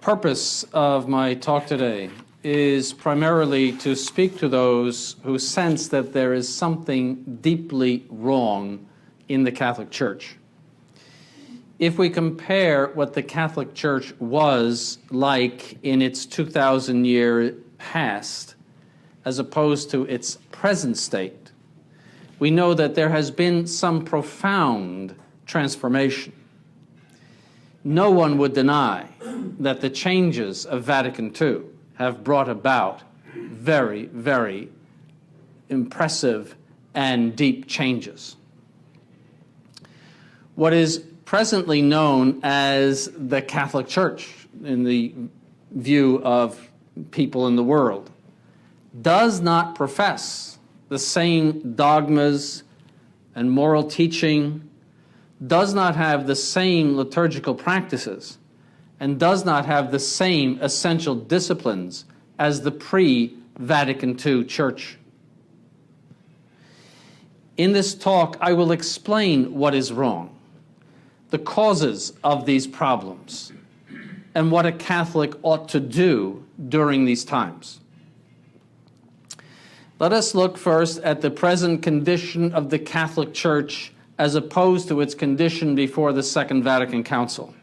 purpose of my talk today is primarily to speak to those who sense that there is something deeply wrong in the Catholic Church. If we compare what the Catholic Church was like in its 2,000-year past as opposed to its present state, we know that there has been some profound transformation. No one would deny that the changes of Vatican II have brought about very, very impressive and deep changes. What is presently known as the Catholic Church in the view of people in the world does not profess the same dogmas and moral teaching, does not have the same liturgical practices, and does not have the same essential disciplines as the pre-Vatican II Church. In this talk, I will explain what is wrong, the causes of these problems, and what a Catholic ought to do during these times. Let us look first at the present condition of the Catholic Church as opposed to its condition before the Second Vatican Council.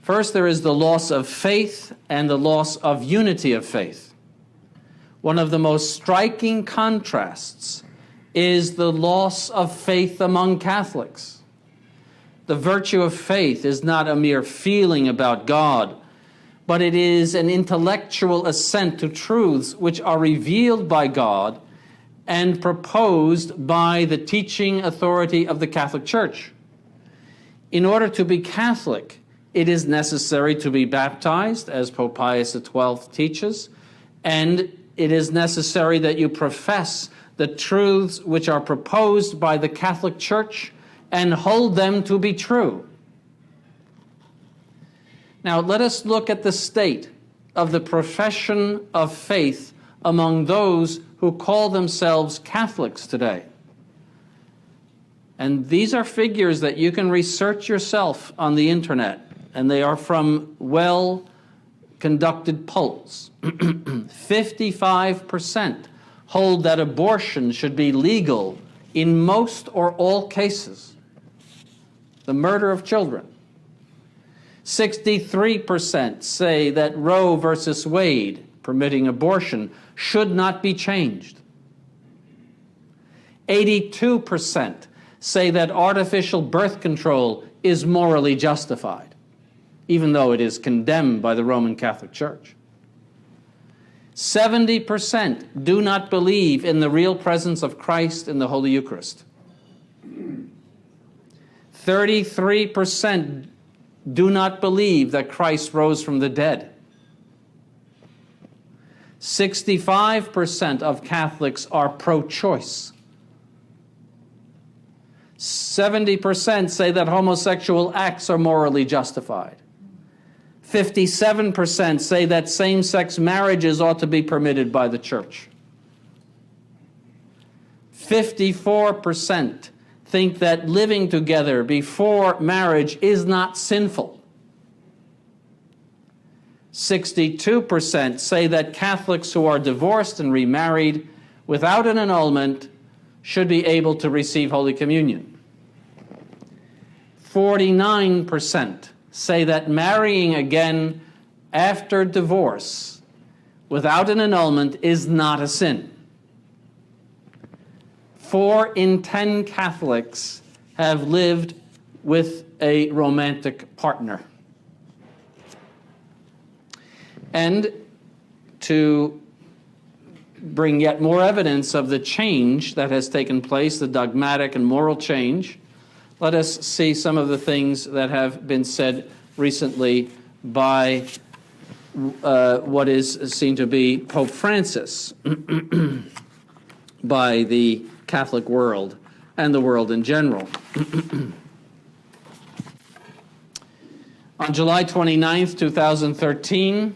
First, there is the loss of faith and the loss of unity of faith. One of the most striking contrasts is the loss of faith among Catholics. The virtue of faith is not a mere feeling about God, but it is an intellectual assent to truths which are revealed by God and proposed by the teaching authority of the Catholic Church. In order to be Catholic, it is necessary to be baptized, as Pope Pius XII teaches, and it is necessary that you profess the truths which are proposed by the Catholic Church and hold them to be true. Now, let us look at the state of the profession of faith among those who call themselves Catholics today. And these are figures that you can research yourself on the internet, and they are from well-conducted polls. 55% hold that abortion should be legal in most or all cases. The murder of children. 63% say that Roe versus Wade, permitting abortion, should not be changed. 82% say that artificial birth control is morally justified, even though it is condemned by the Roman Catholic Church. 70% do not believe in the real presence of Christ in the Holy Eucharist. 33% do not believe that Christ rose from the dead. 65% of Catholics are pro-choice. 70% say that homosexual acts are morally justified. 57% say that same-sex marriages ought to be permitted by the Church. 54% think that living together before marriage is not sinful. 62% say that Catholics who are divorced and remarried without an annulment should be able to receive Holy Communion. 49% say that marrying again after divorce without an annulment is not a sin. 4 in 10 Catholics have lived with a romantic partner. And to bring yet more evidence of the change that has taken place, the dogmatic and moral change, let us see some of the things that have been said recently by what is seen to be Pope Francis by the Catholic world and the world in general. On July 29th, 2013,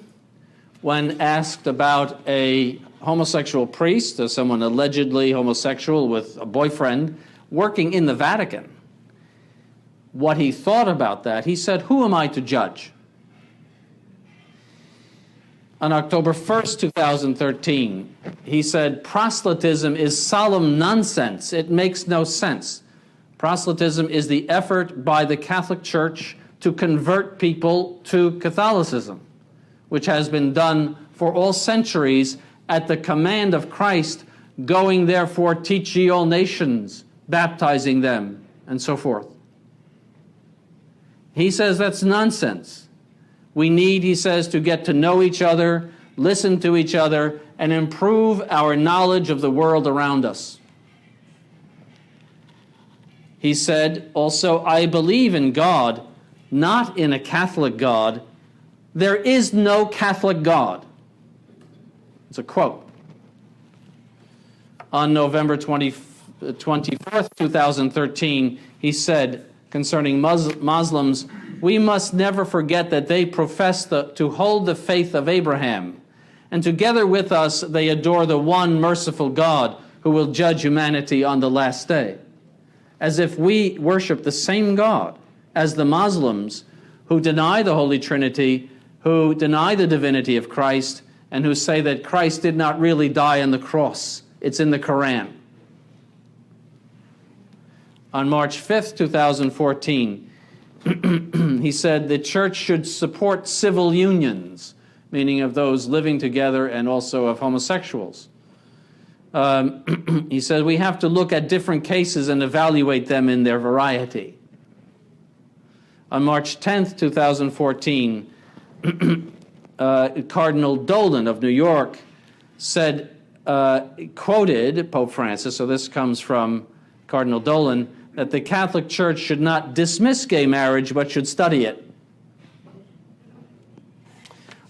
when asked about a homosexual priest, or someone allegedly homosexual with a boyfriend, working in the Vatican, what he thought about that, he said, "Who am I to judge?" On October 1st, 2013, he said, proselytism is solemn nonsense. It makes no sense. Proselytism is the effort by the Catholic Church to convert people to Catholicism, which has been done for all centuries at the command of Christ, going therefore teach ye all nations, baptizing them, and so forth. He says that's nonsense. We need, he says, to get to know each other, listen to each other, and improve our knowledge of the world around us. He said also, I believe in God, not in a Catholic God. There is no Catholic God. It's a quote. On November 24th, 2013, he said concerning Muslims, we must never forget that they profess to hold the faith of Abraham, and together with us they adore the one merciful God who will judge humanity on the last day. As if we worship the same God as the Muslims who deny the Holy Trinity, who deny the divinity of Christ, and who say that Christ did not really die on the cross. It's in the Quran. On March 5th, 2014, he said the church should support civil unions, meaning of those living together and also of homosexuals. He said we have to look at different cases and evaluate them in their variety. On March 10th, 2014, Cardinal Dolan of New York said, quoted Pope Francis, so this comes from Cardinal Dolan, that the Catholic Church should not dismiss gay marriage, but should study it.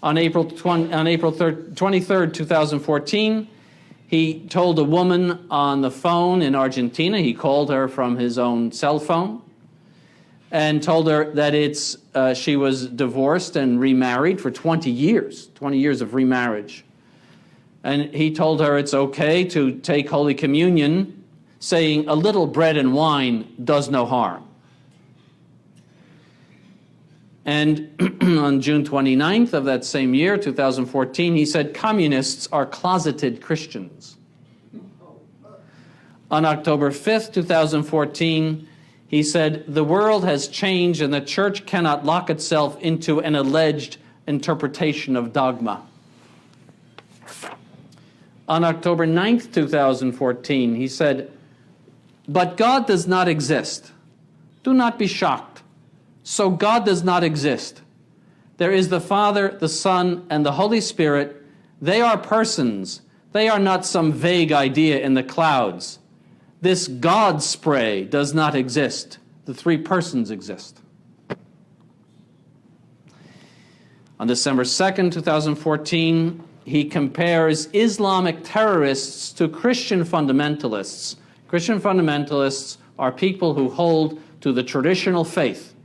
On April 23rd, 2014, he told a woman on the phone in Argentina, he called her from his own cell phone, and told her that she was divorced and remarried for 20 years of remarriage. And he told her it's okay to take Holy Communion, saying a little bread and wine does no harm. And on June 29th of that same year, 2014, he said communists are closeted Christians. On October 5th, 2014, he said the world has changed and the church cannot lock itself into an alleged interpretation of dogma. On October 9th, 2014, he said, but God does not exist. Do not be shocked. So God does not exist. There is the Father, the Son, and the Holy Spirit. They are persons. They are not some vague idea in the clouds. This God spray does not exist. The three persons exist. On December 2nd, 2014, he compares Islamic terrorists to Christian fundamentalists. Christian fundamentalists are people who hold to the traditional faith.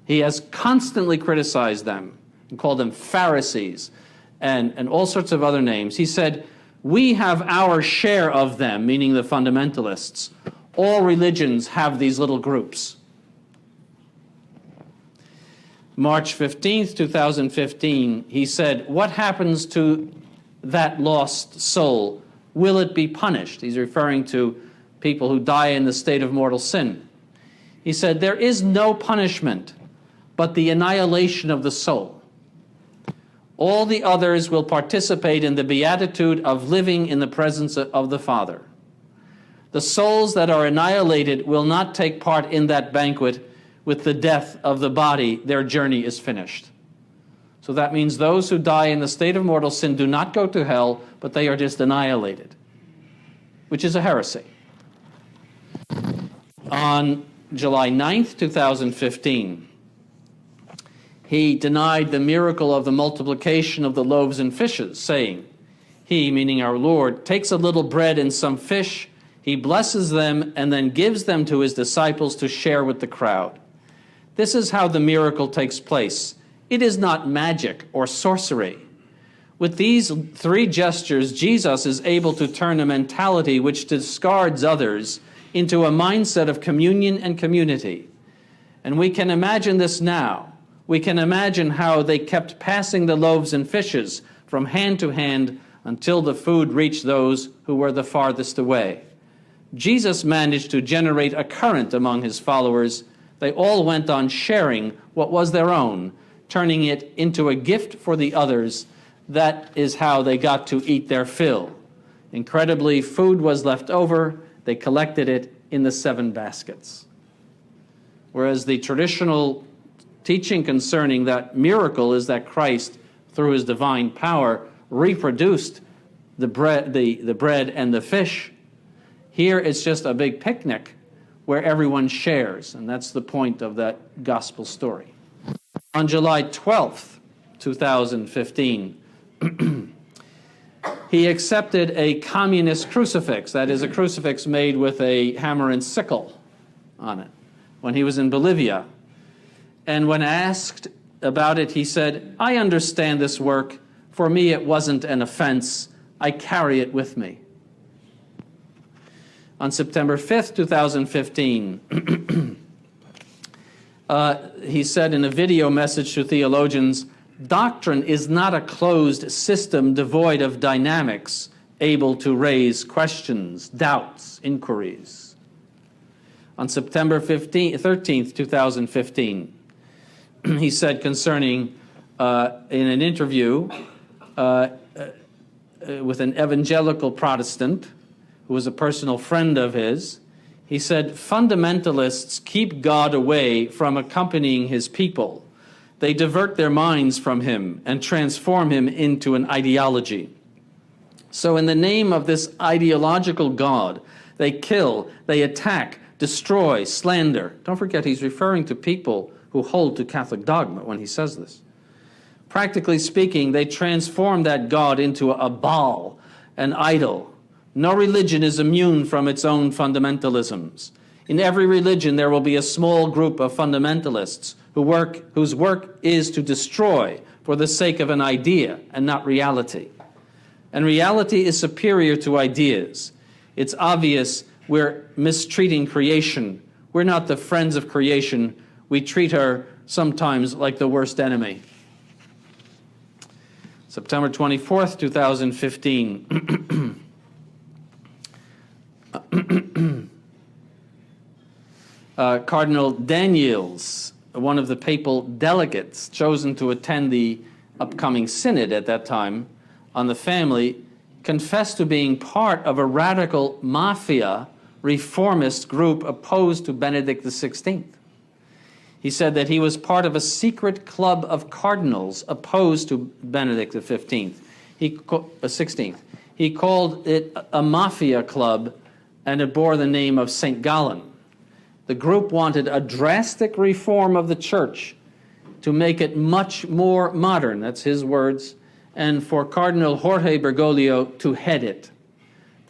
He has constantly criticized them and called them Pharisees and all sorts of other names. He said, we have our share of them, meaning the fundamentalists. All religions have these little groups. March 15th, 2015, he said, what happens to that lost soul? Will it be punished? He's referring to people who die in the state of mortal sin. He said, there is no punishment but the annihilation of the soul. All the others will participate in the beatitude of living in the presence of the Father. The souls that are annihilated will not take part in that banquet. With the death of the body, their journey is finished. So that means those who die in the state of mortal sin do not go to hell, but they are just annihilated, which is a heresy. On July 9th, 2015, he denied the miracle of the multiplication of the loaves and fishes, saying, he, meaning our Lord, takes a little bread and some fish, he blesses them, and then gives them to his disciples to share with the crowd. This is how the miracle takes place. It is not magic or sorcery. With these three gestures, Jesus is able to turn a mentality which discards others into a mindset of communion and community. And we can imagine this now. We can imagine how they kept passing the loaves and fishes from hand to hand until the food reached those who were the farthest away. Jesus managed to generate a current among his followers. They all went on sharing what was their own, turning it into a gift for the others. That is how they got to eat their fill. Incredibly, food was left over. They collected it in the 7 baskets. Whereas the traditional teaching concerning that miracle is that Christ, through his divine power, reproduced the bread and the fish. Here it's just a big picnic where everyone shares, and that's the point of that gospel story. On July 12th, 2015, he accepted a communist crucifix, that is a crucifix made with a hammer and sickle on it, when he was in Bolivia. And when asked about it, he said, "I understand this work. For me, it wasn't an offense. I carry it with me." On September 5th, 2015, he said in a video message to theologians, "Doctrine is not a closed system devoid of dynamics, able to raise questions, doubts, inquiries." On September 13th, 2015, he said concerning, in an interview with an evangelical Protestant who was a personal friend of his, he said, "Fundamentalists keep God away from accompanying his people. They divert their minds from him and transform him into an ideology. So in the name of this ideological God, they kill, they attack, destroy, slander." Don't forget, he's referring to people who hold to Catholic dogma when he says this. Practically speaking, they transform that God into a Baal, an idol. No religion is immune from its own fundamentalisms. In every religion, there will be a small group of fundamentalists whose work is to destroy for the sake of an idea and not reality. And reality is superior to ideas. It's obvious we're mistreating creation. We're not the friends of creation. We treat her sometimes like the worst enemy. September 24th, 2015. Cardinal Daniels, one of the papal delegates chosen to attend the upcoming synod at that time on the family, confessed to being part of a radical mafia reformist group opposed to Benedict XVI. He said that he was part of a secret club of cardinals opposed to Benedict XVI. He called it a mafia club, and it bore the name of St. Gallen. The group wanted a drastic reform of the church to make it much more modern, that's his words, and for Cardinal Jorge Bergoglio to head it.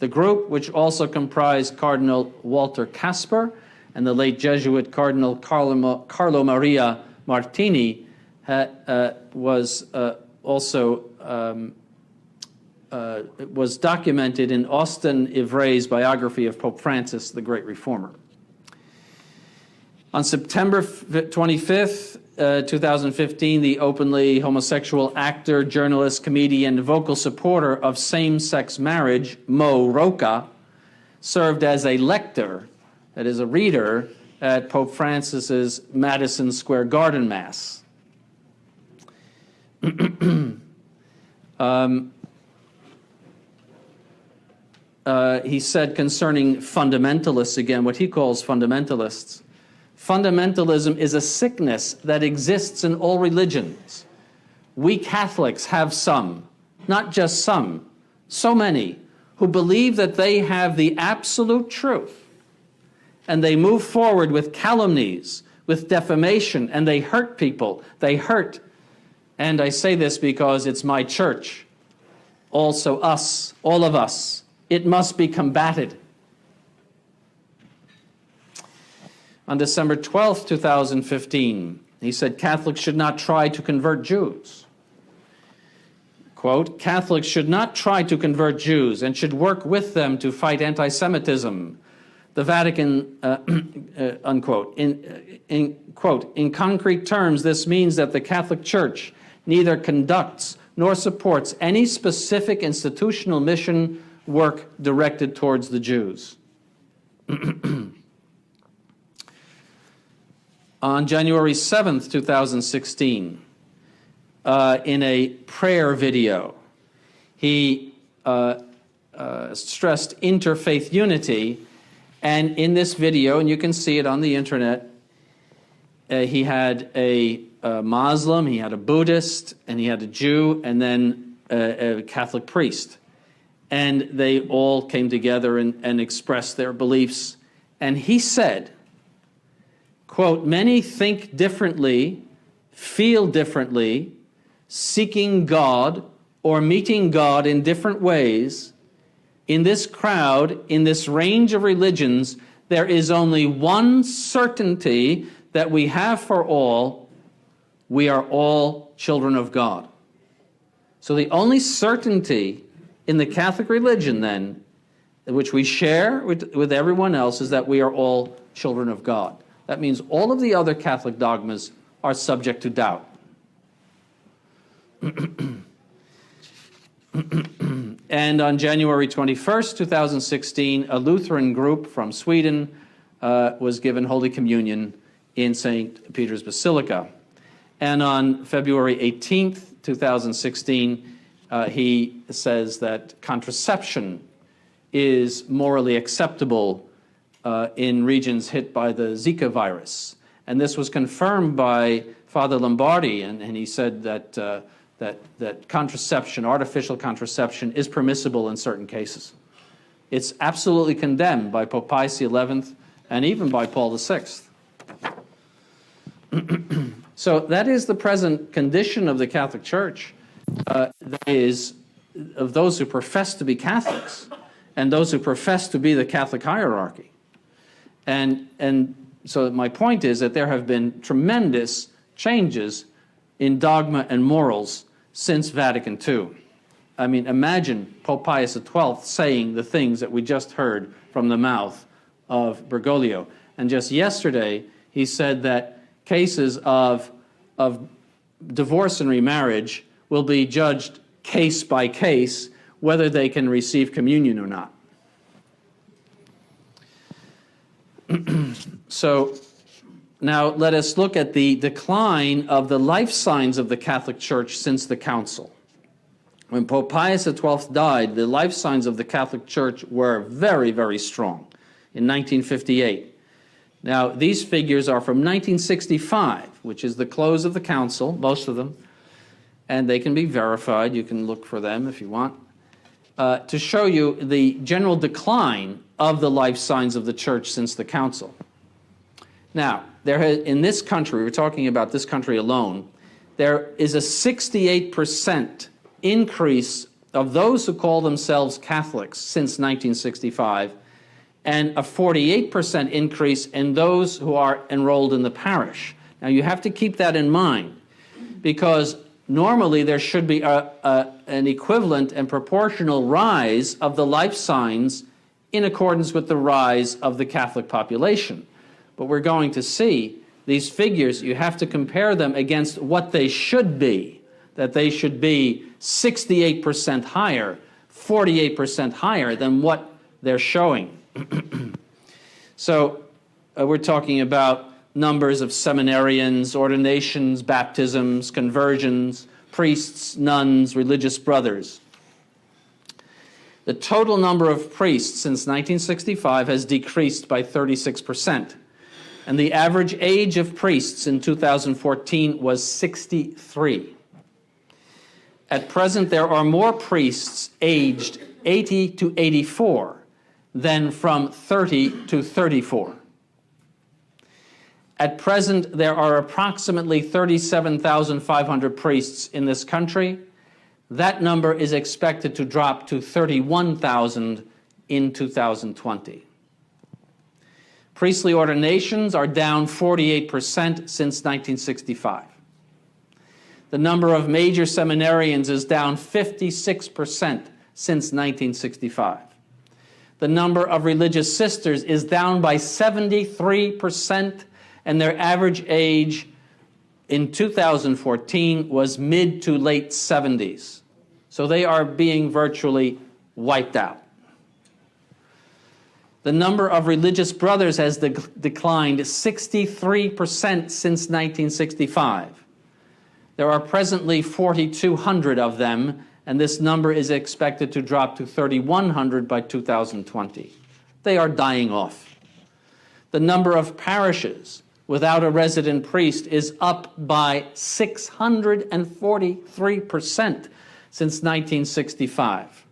The group, which also comprised Cardinal Walter Casper and the late Jesuit Cardinal Carlo Maria Martini, was documented in Austin Ivray's biography of Pope Francis, the Great Reformer. On September 25th, 2015, the openly homosexual actor, journalist, comedian, vocal supporter of same-sex marriage, Mo Rocca, served as a lector, that is a reader, at Pope Francis's Madison Square Garden Mass. He said concerning fundamentalists, again, what he calls fundamentalists, "Fundamentalism is a sickness that exists in all religions. We Catholics have some, not just some, so many, who believe that they have the absolute truth. And they move forward with calumnies, with defamation, and they hurt people. They hurt." And I say this because it's my church, also us, all of us. It must be combated. On December 12th, 2015, he said Catholics should not try to convert Jews. Quote, "Catholics should not try to convert Jews and should work with them to fight anti-Semitism. The Vatican, unquote, quote, in concrete terms, this means that the Catholic Church neither conducts nor supports any specific institutional mission work directed towards the Jews. On January 7th, 2016, in a prayer video, he stressed interfaith unity, and in this video, and you can see it on the internet, he had a Muslim, he had a Buddhist, and he had a Jew, and then a Catholic priest. And they all came together and expressed their beliefs. And he said, quote, many think differently, feel differently, seeking God or meeting God in different ways. In this crowd, in this range of religions, there is only one certainty that we have for all: we are all children of God. So the only certainty in the Catholic religion, then, which we share with everyone else, is that we are all children of God. That means all of the other Catholic dogmas are subject to doubt. And on January 21st, 2016, a Lutheran group from Sweden was given Holy Communion in St. Peter's Basilica. And on February 18th, 2016, he says that contraception is morally acceptable in regions hit by the Zika virus. And this was confirmed by Father Lombardi, and he said that that contraception, artificial contraception, is permissible in certain cases. It's absolutely condemned by Pope Pius XI and even by Paul VI. So that is the present condition of the Catholic Church. That is, of those who profess to be Catholics and those who profess to be the Catholic hierarchy. And so my point is that there have been tremendous changes in dogma and morals since Vatican II. I mean, imagine Pope Pius XII saying the things that we just heard from the mouth of Bergoglio. And just yesterday, he said that cases of divorce and remarriage will be judged case by case, whether they can receive communion or not. So now let us look at the decline of the life signs of the Catholic Church since the Council. When Pope Pius XII died, the life signs of the Catholic Church were very, very strong in 1958. Now, these figures are from 1965, which is the close of the Council, most of them, and they can be verified. You can look for them if you want, to show you the general decline of the life signs of the Church since the Council. Now, in this country, we're talking about this country alone, there is a 68% increase of those who call themselves Catholics since 1965, and a 48% increase in those who are enrolled in the parish. Now, you have to keep that in mind, because normally there should be an equivalent and proportional rise of the life signs in accordance with the rise of the Catholic population. But we're going to see these figures, you have to compare them against what they should be, that they should be 68% higher, 48% higher than what they're showing. So we're talking about numbers of seminarians, ordinations, baptisms, conversions, priests, nuns, religious brothers. The total number of priests since 1965 has decreased by 36%. And the average age of priests in 2014 was 63. At present, there are more priests aged 80 to 84 than from 30 to 34. At present, there are approximately 37,500 priests in this country. That number is expected to drop to 31,000 in 2020. Priestly ordinations are down 48% since 1965. The number of major seminarians is down 56% since 1965. The number of religious sisters is down by 73%, and their average age in 2014 was mid to late 70s. So they are being virtually wiped out. The number of religious brothers has declined 63% since 1965. There are presently 4,200 of them, and this number is expected to drop to 3,100 by 2020. They are dying off. The number of parishes without a resident priest is up by 643% since 1965.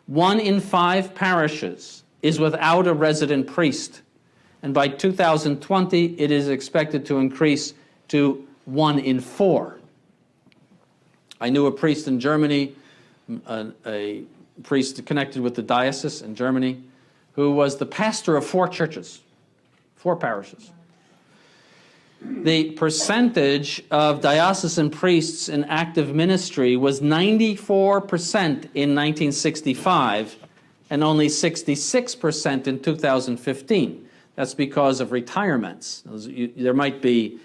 1 in 5 parishes is without a resident priest, and by 2020 it is expected to increase to 1 in 4. I knew a priest in Germany, a priest connected with the diocese in Germany, who was the pastor of 4 churches, 4 parishes. The percentage of diocesan priests in active ministry was 94% in 1965 and only 66% in 2015. That's because of retirements. There might be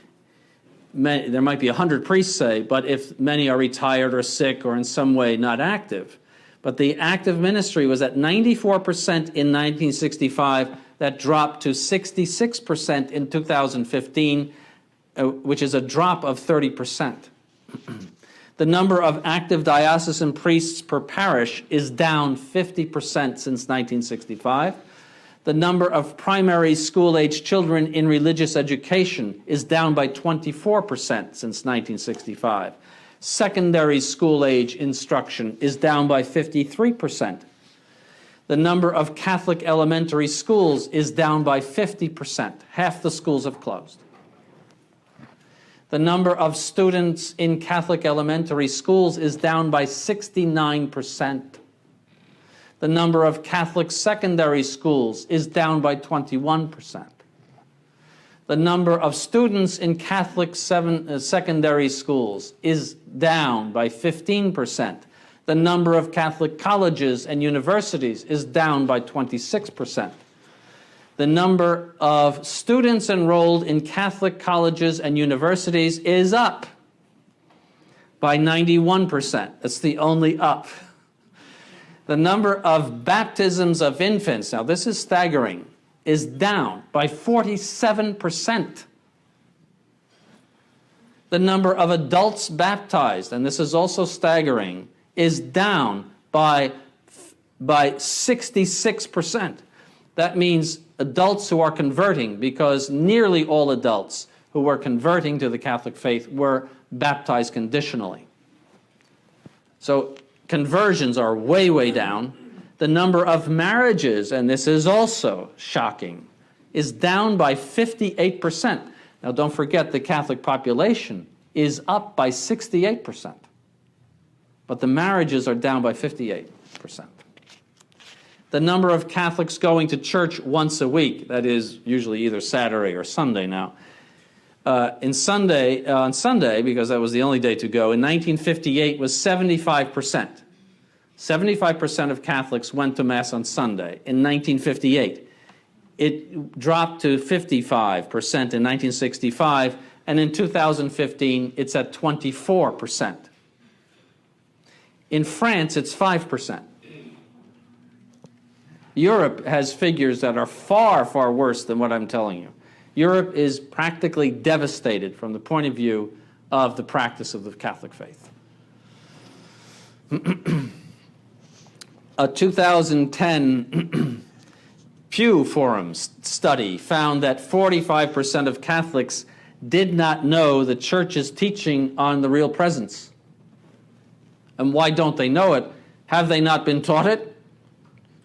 100 priests, say, but if many are retired or sick or in some way not active. But the active ministry was at 94% in 1965. That dropped to 66% in 2015, which is a drop of 30%. The number of active diocesan priests per parish is down 50% since 1965. The number of primary school-age children in religious education is down by 24% since 1965. Secondary school-age instruction is down by 53%. The number of Catholic elementary schools is down by 50%. Half the schools have closed. The number of students in Catholic elementary schools is down by 69%. The number of Catholic secondary schools is down by 21%. The number of students in Catholic secondary schools is down by 15%. The number of Catholic colleges and universities is down by 26%. The number of students enrolled in Catholic colleges and universities is up by 91%. That's the only up. The number of baptisms of infants, now this is staggering, is down by 47%. The number of adults baptized, and this is also staggering, is down by 66%. That means adults who are converting, because nearly all adults who were converting to the Catholic faith were baptized conditionally. So conversions are way, way down. The number of marriages, and this is also shocking, is down by 58%. Now don't forget the Catholic population is up by 68%. But the marriages are down by 58%. The number of Catholics going to church once a week, that is usually either Saturday or Sunday now. On Sunday, because that was the only day to go, in 1958 was 75%. 75% of Catholics went to Mass on Sunday in 1958. It dropped to 55% in 1965, and in 2015 it's at 24%. In France, it's 5%. Europe has figures that are far, far worse than what I'm telling you. Europe is practically devastated from the point of view of the practice of the Catholic faith. A 2010 Pew Forum study found that 45% of Catholics did not know the Church's teaching on the real presence. And why don't they know it? Have they not been taught it?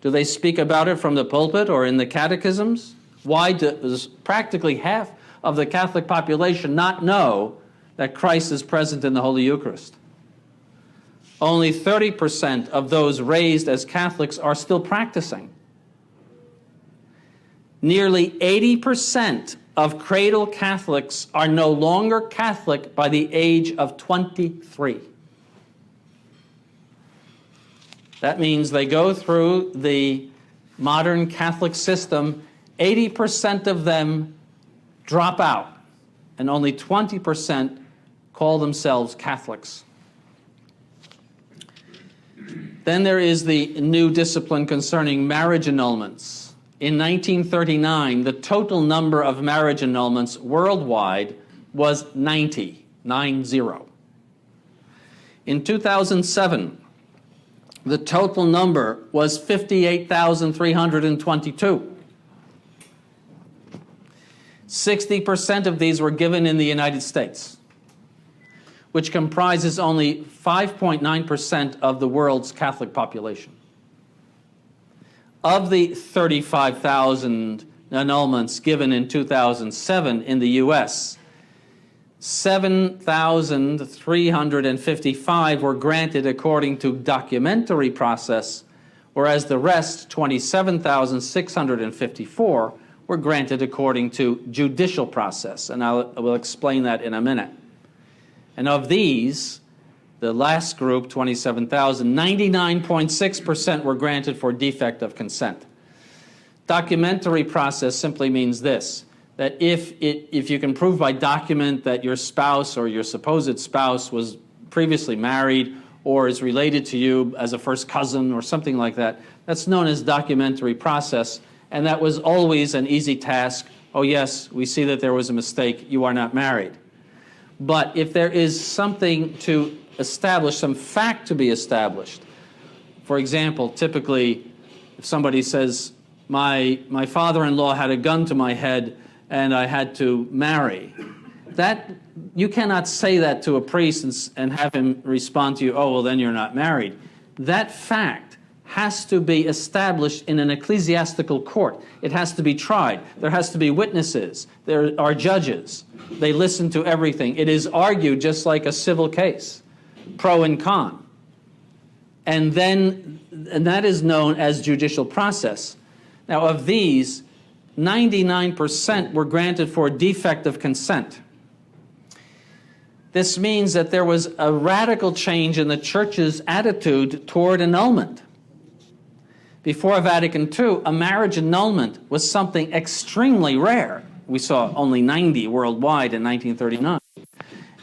Do they speak about it from the pulpit or in the catechisms? Why does practically half of the Catholic population not know that Christ is present in the Holy Eucharist? Only 30% of those raised as Catholics are still practicing. Nearly 80% of cradle Catholics are no longer Catholic by the age of 23. That means they go through the modern Catholic system, 80% of them drop out, and only 20% call themselves Catholics. Then there is the new discipline concerning marriage annulments. In 1939, the total number of marriage annulments worldwide was 90. In 2007, the total number was 58,322. 60% of these were given in the United States, which comprises only 5.9% of the world's Catholic population. Of the 35,000 annulments given in 2007 in the U.S., 7,355 were granted according to documentary process, whereas the rest, 27,654, were granted according to judicial process. And I will explain that in a minute. And of these, the last group, 27,000, 99.6% were granted for defect of consent. Documentary process simply means this, that if you can prove by document that your spouse or your supposed spouse was previously married or is related to you as a first cousin or something like that, that's known as documentary process, and that was always an easy task. Oh yes, we see that there was a mistake, you are not married. But if there is something to establish, some fact to be established, for example, typically if somebody says, my father-in-law had a gun to my head and I had to marry, that you cannot say that to a priest and have him respond to you, oh, well, then you're not married. That fact has to be established in an ecclesiastical court. It has to be tried. There has to be witnesses. There are judges. They listen to everything. It is argued just like a civil case, pro and con. And that is known as judicial process. Now, of these, 99% were granted for defect of consent. This means that there was a radical change in the Church's attitude toward annulment. Before Vatican II, a marriage annulment was something extremely rare. We saw only 90 worldwide in 1939.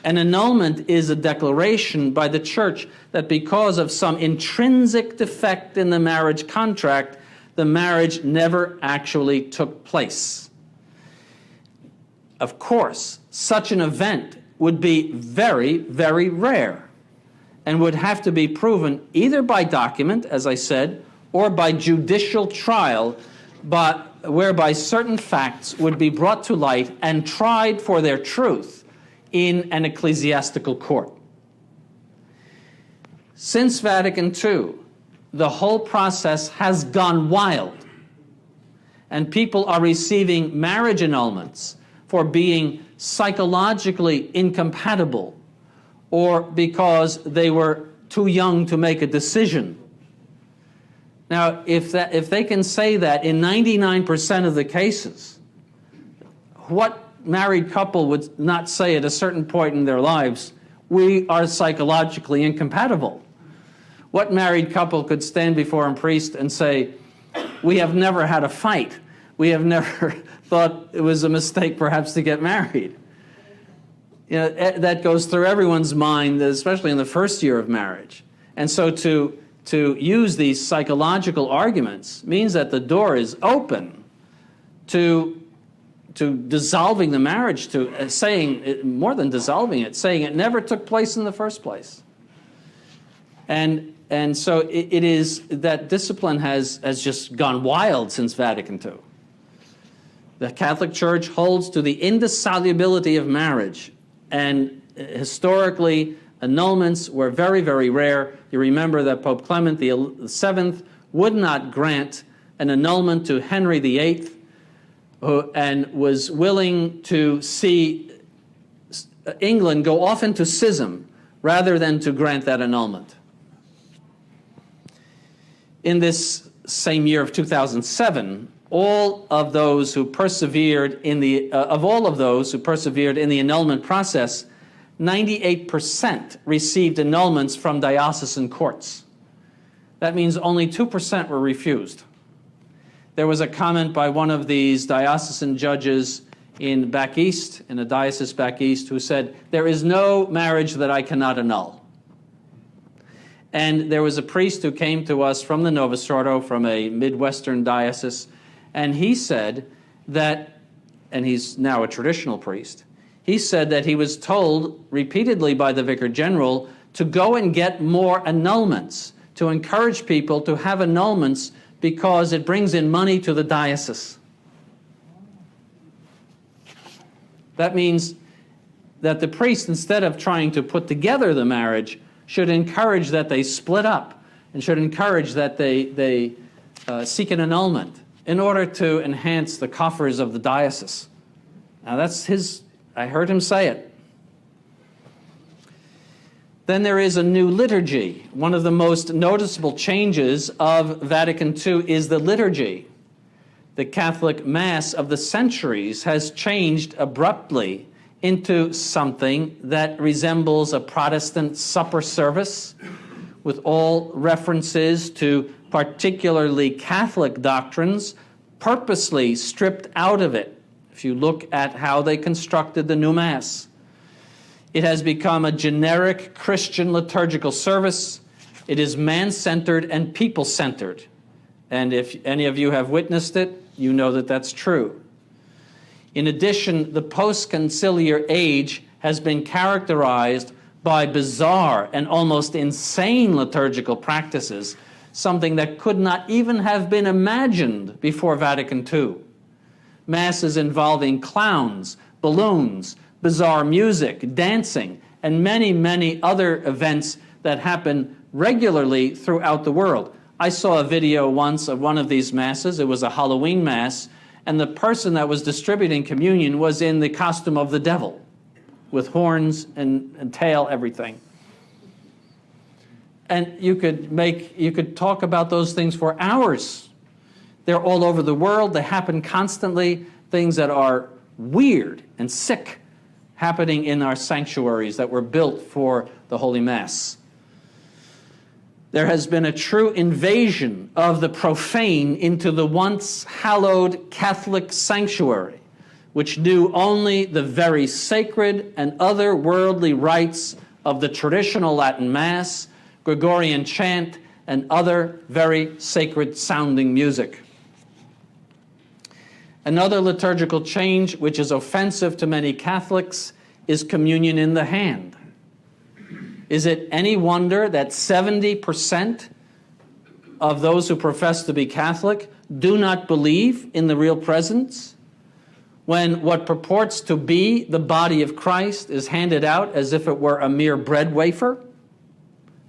An annulment is a declaration by the Church that because of some intrinsic defect in the marriage contract, the marriage never actually took place. Of course, such an event would be very, very rare and would have to be proven either by document, as I said, or by judicial trial, but whereby certain facts would be brought to light and tried for their truth in an ecclesiastical court. Since Vatican II, the whole process has gone wild, and people are receiving marriage annulments for being psychologically incompatible or because they were too young to make a decision. Now, if they can say that in 99% of the cases, what married couple would not say at a certain point in their lives, we are psychologically incompatible? What married couple could stand before a priest and say, we have never had a fight, we have never thought it was a mistake perhaps to get married? You know, that goes through everyone's mind, especially in the first year of marriage. And so to use these psychological arguments means that the door is open to dissolving the marriage, to saying, more than dissolving it, saying it never took place in the first place. And so it is that discipline has just gone wild since Vatican II. The Catholic Church holds to the indissolubility of marriage, and historically, annulments were very, very rare. You remember that Pope Clement VII would not grant an annulment to Henry VIII, and was willing to see England go off into schism rather than to grant that annulment. In this same year of 2007, all of those who persevered in the annulment process, 98% received annulments from diocesan courts. That means only 2% were refused. There was a comment by one of these diocesan judges in back east, in a diocese back east, who said, "There is no marriage that I cannot annul." And there was a priest who came to us from the Novus Ordo, from a Midwestern diocese, and he said that, and he's now a traditional priest, he said that he was told repeatedly by the Vicar General to go and get more annulments, to encourage people to have annulments because it brings in money to the diocese. That means that the priest, instead of trying to put together the marriage, should encourage that they split up and should encourage that they seek an annulment in order to enhance the coffers of the diocese. Now that's I heard him say it. Then there is a new liturgy. One of the most noticeable changes of Vatican II is the liturgy. The Catholic Mass of the centuries has changed abruptly into something that resembles a Protestant supper service with all references to particularly Catholic doctrines purposely stripped out of it. If you look at how they constructed the new Mass, it has become a generic Christian liturgical service. It is man-centered and people-centered. And if any of you have witnessed it, you know that that's true. In addition, the post-conciliar age has been characterized by bizarre and almost insane liturgical practices, something that could not even have been imagined before Vatican II. Masses involving clowns, balloons, bizarre music, dancing, and many, many other events that happen regularly throughout the world. I saw a video once of one of these masses. It was a Halloween mass, and the person that was distributing communion was in the costume of the devil, with horns and tail, everything. And you could talk about those things for hours. They're all over the world. They happen constantly. Things that are weird and sick happening in our sanctuaries that were built for the Holy Mass. There has been a true invasion of the profane into the once hallowed Catholic sanctuary, which knew only the very sacred and otherworldly rites of the traditional Latin Mass, Gregorian chant, and other very sacred sounding music. Another liturgical change which is offensive to many Catholics is communion in the hand. Is it any wonder that 70% of those who profess to be Catholic do not believe in the real presence when what purports to be the body of Christ is handed out as if it were a mere bread wafer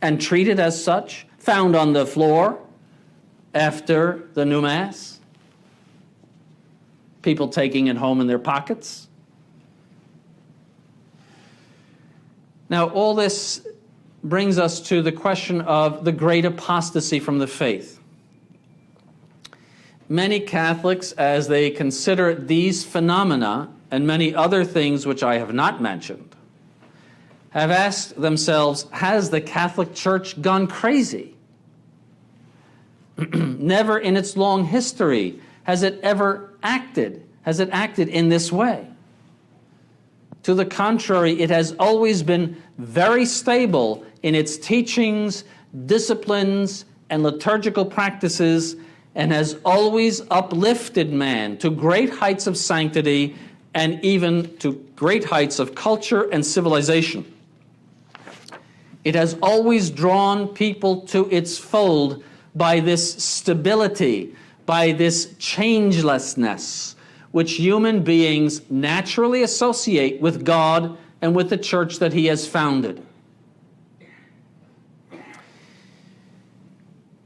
and treated as such, found on the floor after the new Mass? People taking it home in their pockets. Now, all this brings us to the question of the great apostasy from the faith. Many Catholics, as they consider these phenomena and many other things which I have not mentioned, have asked themselves, has the Catholic Church gone crazy? Never in its long history has it ever acted in this way. To the contrary, it has always been very stable in its teachings, disciplines, and liturgical practices, and has always uplifted man to great heights of sanctity and even to great heights of culture and civilization. It has always drawn people to its fold by this stability, by this changelessness, which human beings naturally associate with God and with the church that he has founded.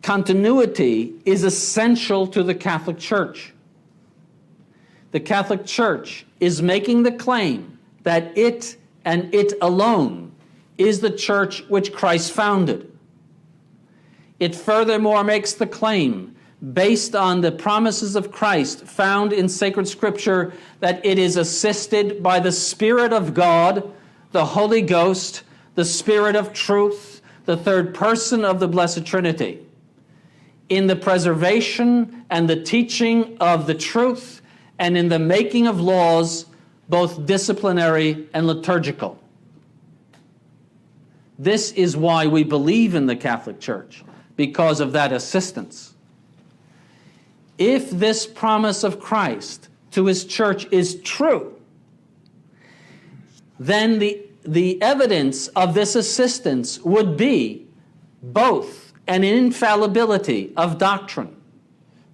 Continuity is essential to the Catholic Church. The Catholic Church is making the claim that it and it alone is the church which Christ founded. It furthermore makes the claim, based on the promises of Christ found in sacred scripture, that it is assisted by the Spirit of God, the Holy Ghost, the Spirit of truth, the third person of the Blessed Trinity. in the preservation and the teaching of the truth and in the making of laws, both disciplinary and liturgical. This is why we believe in the Catholic Church, because of that assistance. If this promise of Christ to his church is true, then the evidence of this assistance would be both an infallibility of doctrine,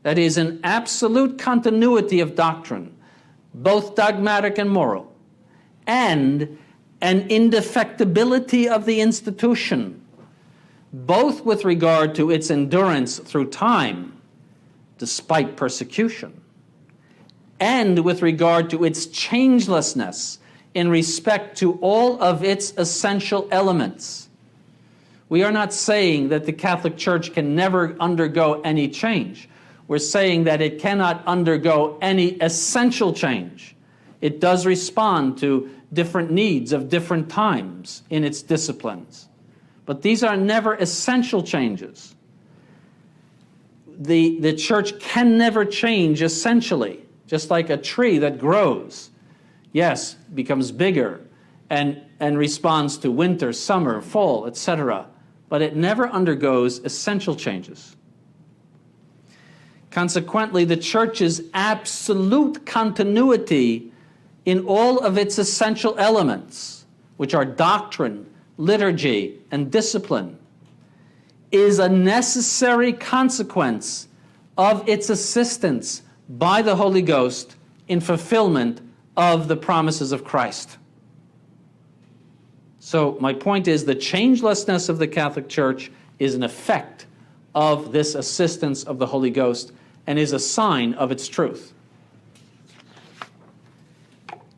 that is, an absolute continuity of doctrine, both dogmatic and moral, and an indefectibility of the institution, both with regard to its endurance through time, despite persecution, and with regard to its changelessness in respect to all of its essential elements. We are not saying that the Catholic Church can never undergo any change. We're saying that it cannot undergo any essential change. It does respond to different needs of different times in its disciplines. But these are never essential changes. The church can never change essentially, just like a tree that grows. Yes, becomes bigger and responds to winter, summer, fall, etc. But it never undergoes essential changes. Consequently, the church's absolute continuity in all of its essential elements, which are doctrine, liturgy, and discipline, is a necessary consequence of its assistance by the Holy Ghost in fulfillment of the promises of Christ. So my point is, the changelessness of the Catholic Church is an effect of this assistance of the Holy Ghost and is a sign of its truth.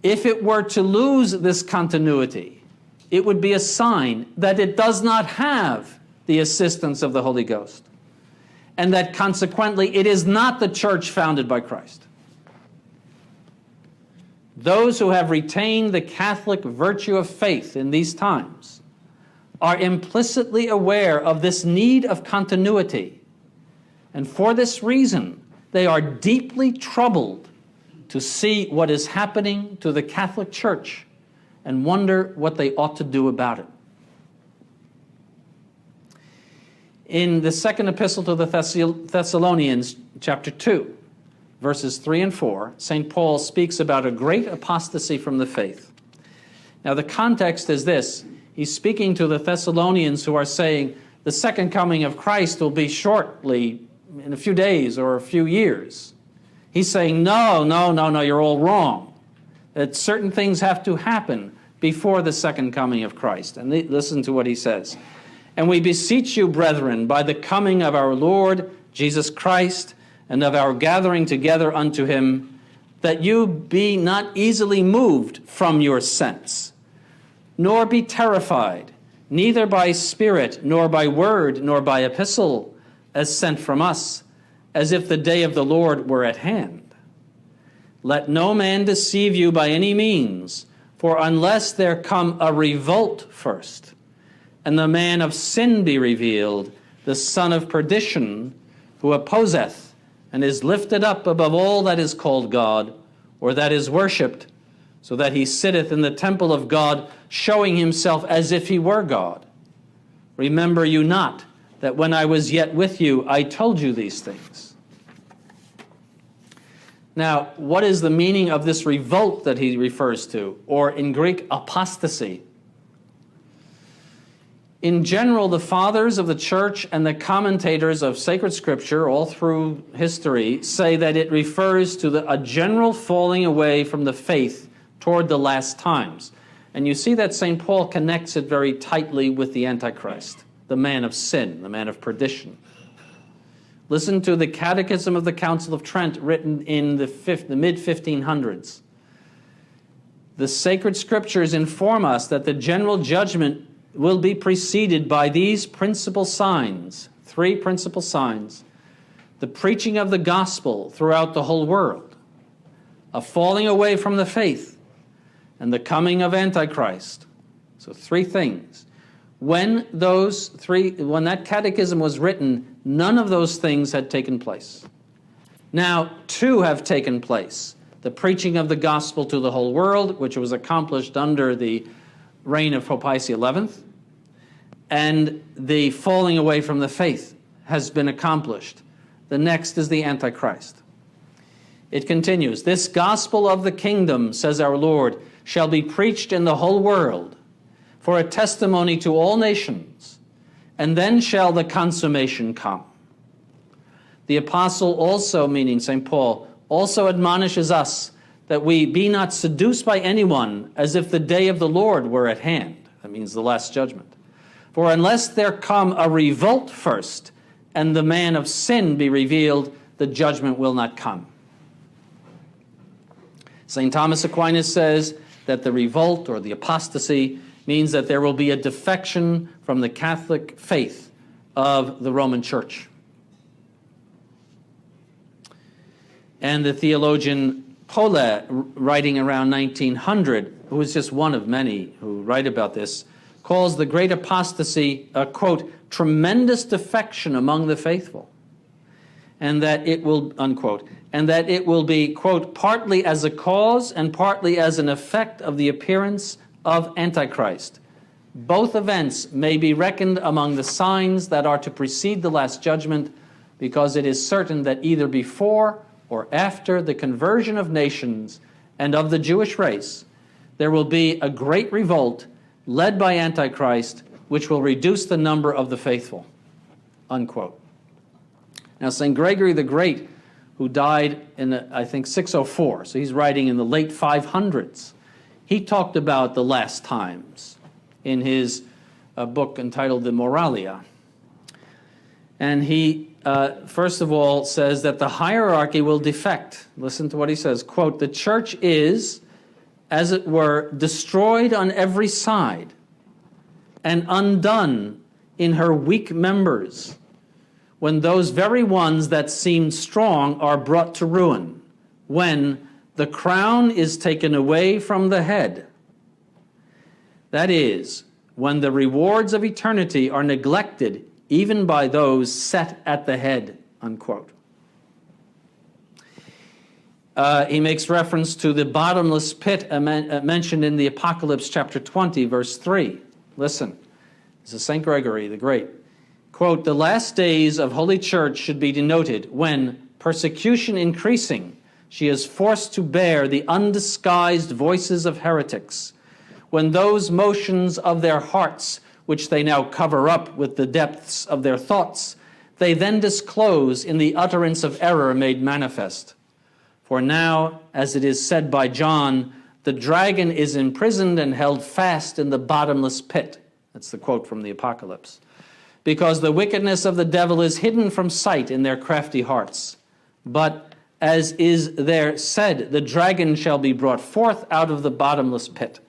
If it were to lose this continuity, it would be a sign that it does not have the assistance of the Holy Ghost, and that consequently it is not the church founded by Christ. Those who have retained the Catholic virtue of faith in these times are implicitly aware of this need of continuity, and for this reason they are deeply troubled to see what is happening to the Catholic Church and wonder what they ought to do about it. In the second epistle to the Thessalonians, chapter 2, verses 3 and 4, St. Paul speaks about a great apostasy from the faith. Now the context is this. He's speaking to the Thessalonians who are saying the second coming of Christ will be shortly, in a few days or a few years. He's saying, no, you're all wrong. That certain things have to happen before the second coming of Christ. And listen to what he says. And we beseech you, brethren, by the coming of our Lord Jesus Christ, and of our gathering together unto him, that you be not easily moved from your sense, nor be terrified, neither by spirit, nor by word, nor by epistle, as sent from us, as if the day of the Lord were at hand. Let no man deceive you by any means, for unless there come a revolt first, and the man of sin be revealed, the son of perdition, who opposeth, and is lifted up above all that is called God, or that is worshipped, so that he sitteth in the temple of God, showing himself as if he were God. Remember you not that when I was yet with you, I told you these things. Now, what is the meaning of this revolt that he refers to, or in Greek, apostasy? In general, the fathers of the church and the commentators of sacred scripture all through history say that it refers to a general falling away from the faith toward the last times. And you see that St. Paul connects it very tightly with the Antichrist, the man of sin, the man of perdition. Listen to the Catechism of the Council of Trent, written in the mid-1500s. The sacred scriptures inform us that the general judgment will be preceded by these principal signs, 3 principal signs: the preaching of the gospel throughout the whole world, a falling away from the faith, and the coming of Antichrist. So 3 things. When that catechism was written, none of those things had taken place. Now, two have taken place. The preaching of the gospel to the whole world, which was accomplished under the reign of Pope Pius XI, and the falling away from the faith has been accomplished. The next is the Antichrist. It continues, "This gospel of the kingdom, says our Lord, shall be preached in the whole world for a testimony to all nations, and then shall the consummation come." The apostle also, meaning St. Paul, also admonishes us that we be not seduced by anyone as if the day of the Lord were at hand. That means the last judgment. For unless there come a revolt first, and the man of sin be revealed, the judgment will not come. St. Thomas Aquinas says that the revolt or the apostasy means that there will be a defection from the Catholic faith of the Roman Church. And the theologian Pole, writing around 1900, who was just one of many who write about this, calls the great apostasy a, quote, tremendous defection among the faithful, and that it will, unquote, and that it will be, quote, partly as a cause and partly as an effect of the appearance of Antichrist. Both events may be reckoned among the signs that are to precede the last judgment, because it is certain that either before or after the conversion of nations and of the Jewish race, there will be a great revolt led by Antichrist, which will reduce the number of the faithful, unquote. Now, St. Gregory the Great, who died in, I think, 604, so he's writing in the late 500s, he talked about the last times in his book entitled the Moralia. And he, first of all, says that the hierarchy will defect. Listen to what he says, quote, "The church is, as it were, destroyed on every side and undone in her weak members, when those very ones that seemed strong are brought to ruin, when the crown is taken away from the head. That is, when the rewards of eternity are neglected even by those set at the head," unquote. He makes reference to the bottomless pit mentioned in the Apocalypse chapter 20, verse 3. Listen, this is St. Gregory the Great. Quote, "The last days of Holy Church should be denoted when, persecution increasing, she is forced to bear the undisguised voices of heretics, when those motions of their hearts, which they now cover up with the depths of their thoughts, they then disclose in the utterance of error made manifest. For now, as it is said by John, the dragon is imprisoned and held fast in the bottomless pit." That's the quote from the Apocalypse. "Because the wickedness of the devil is hidden from sight in their crafty hearts. But as is there said, the dragon shall be brought forth out of the bottomless pit.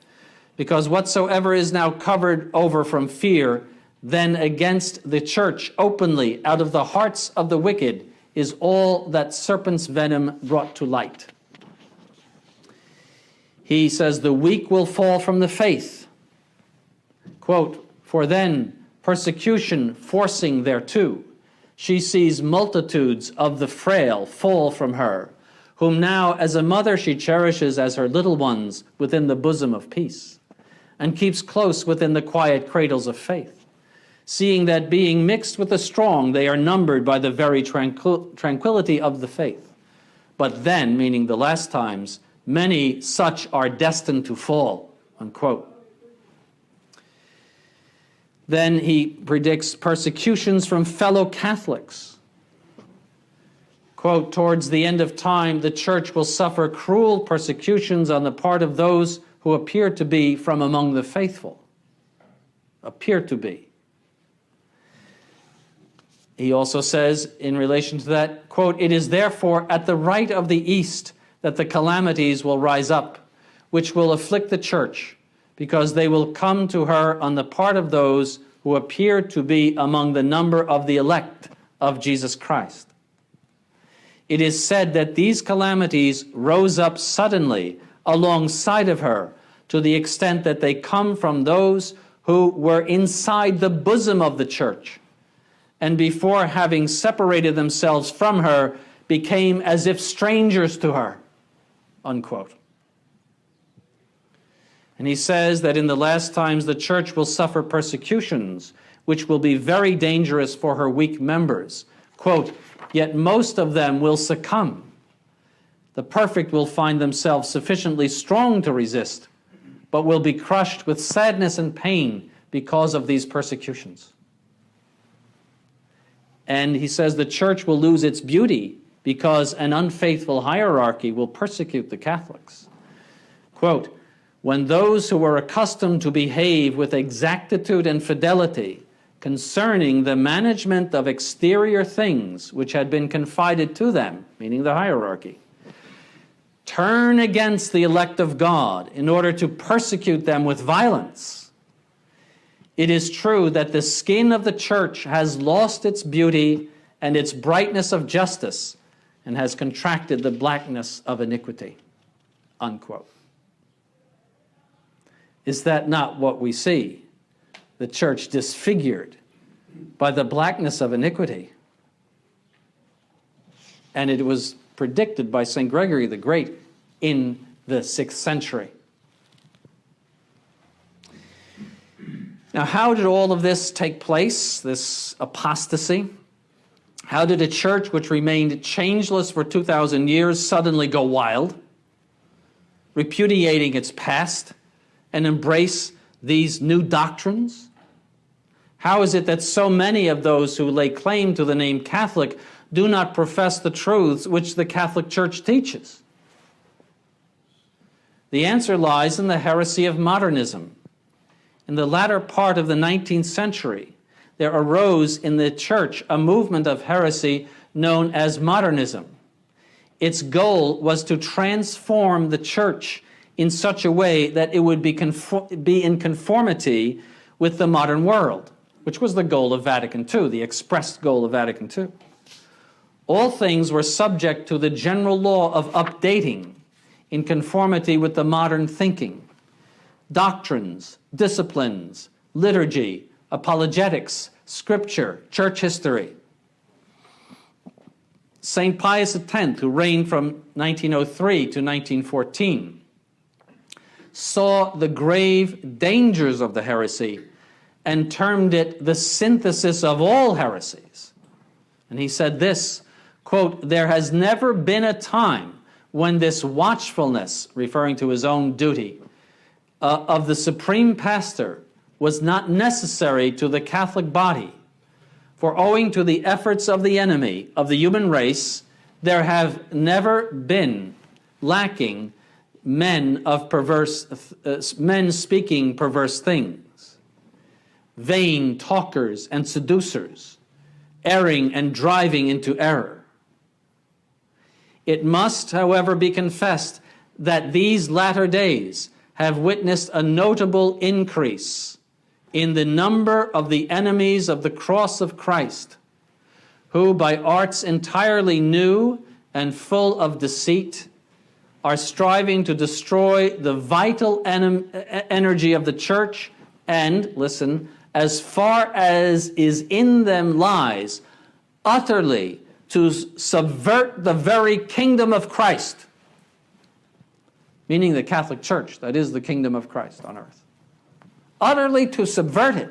Because whatsoever is now covered over from fear, then against the church openly out of the hearts of the wicked is all that serpent's venom brought to light." He says, "The weak will fall from the faith." Quote, "For then persecution forcing thereto, she sees multitudes of the frail fall from her, whom now as a mother she cherishes as her little ones within the bosom of peace, and keeps close within the quiet cradles of faith, seeing that being mixed with the strong, they are numbered by the very tranquility of the faith. But then," meaning the last times, "many such are destined to fall," unquote. Then he predicts persecutions from fellow Catholics. Quote, "Towards the end of time, the church will suffer cruel persecutions on the part of those who appear to be from among the faithful." Appear to be. He also says, in relation to that, quote, "It is therefore at the right of the East that the calamities will rise up, which will afflict the church, because they will come to her on the part of those who appear to be among the number of the elect of Jesus Christ. It is said that these calamities rose up suddenly alongside of her, to the extent that they come from those who were inside the bosom of the church, and before having separated themselves from her, became as if strangers to her, unquote. And he says that in the last times the church will suffer persecutions, which will be very dangerous for her weak members. Quote, yet most of them will succumb. The perfect will find themselves sufficiently strong to resist, but will be crushed with sadness and pain because of these persecutions. And he says the church will lose its beauty because an unfaithful hierarchy will persecute the Catholics. Quote, when those who were accustomed to behave with exactitude and fidelity concerning the management of exterior things which had been confided to them, meaning the hierarchy, turn against the elect of God in order to persecute them with violence, it is true that the skin of the church has lost its beauty and its brightness of justice and has contracted the blackness of iniquity, unquote. Is that not what we see? The church disfigured by the blackness of iniquity. And it was predicted by St. Gregory the Great in the 6th century. Now, how did all of this take place, this apostasy? How did a church which remained changeless for 2,000 years suddenly go wild, repudiating its past, and embrace these new doctrines? How is it that so many of those who lay claim to the name Catholic do not profess the truths which the Catholic Church teaches? The answer lies in the heresy of modernism. In the latter part of the 19th century, there arose in the Church a movement of heresy known as modernism. Its goal was to transform the Church in such a way that it would be in conformity with the modern world, which was the goal of Vatican II, the expressed goal of Vatican II. All things were subject to the general law of updating in conformity with the modern thinking. Doctrines, disciplines, liturgy, apologetics, scripture, church history. St. Pius X, who reigned from 1903 to 1914, saw the grave dangers of the heresy and termed it the synthesis of all heresies. And he said this, quote, there has never been a time when this watchfulness, referring to his own duty, of the supreme pastor was not necessary to the Catholic body, for owing to the efforts of the enemy of the human race, there have never been lacking men speaking perverse things, vain talkers and seducers, erring and driving into error. It must, however, be confessed that these latter days have witnessed a notable increase in the number of the enemies of the cross of Christ, who by arts entirely new and full of deceit are striving to destroy the vital energy of the church and, listen, as far as is in them lies, utterly to subvert the very kingdom of Christ, meaning the Catholic Church, that is the kingdom of Christ on earth. Utterly to subvert it.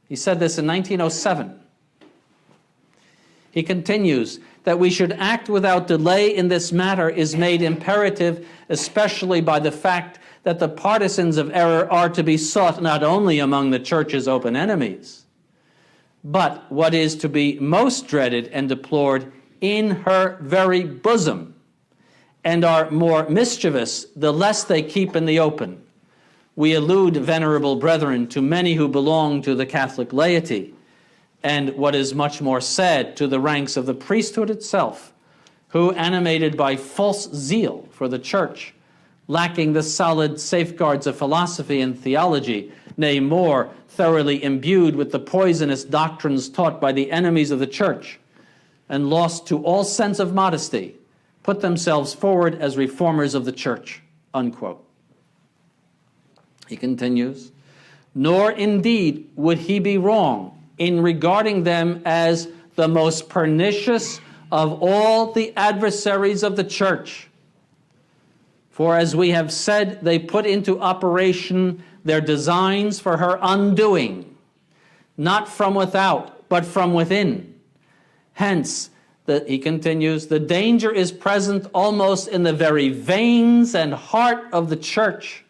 He said this in 1907. He continues that we should act without delay in this matter is made imperative, especially by the fact that the partisans of error are to be sought not only among the Church's open enemies, but what is to be most dreaded and deplored in her very bosom, and are more mischievous the less they keep in the open. We allude, venerable brethren, to many who belong to the Catholic laity, and what is much more sad, to the ranks of the priesthood itself, who, animated by false zeal for the Church, lacking the solid safeguards of philosophy and theology, nay, more, thoroughly imbued with the poisonous doctrines taught by the enemies of the Church, and lost to all sense of modesty, put themselves forward as reformers of the Church, unquote. He continues, nor indeed would he be wrong in regarding them as the most pernicious of all the adversaries of the church. For as we have said, they put into operation their designs for her undoing, not from without, but from within. Hence, he continues, the danger is present almost in the very veins and heart of the church,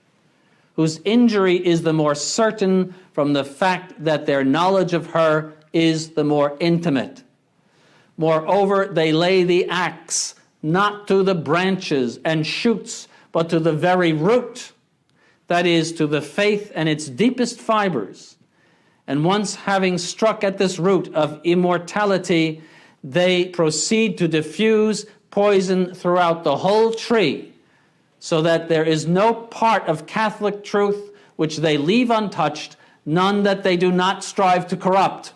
whose injury is the more certain from the fact that their knowledge of her is the more intimate. Moreover, they lay the axe not to the branches and shoots, but to the very root, that is, to the faith and its deepest fibers. And once having struck at this root of immortality, they proceed to diffuse poison throughout the whole tree, so that there is no part of Catholic truth which they leave untouched, none that they do not strive to corrupt.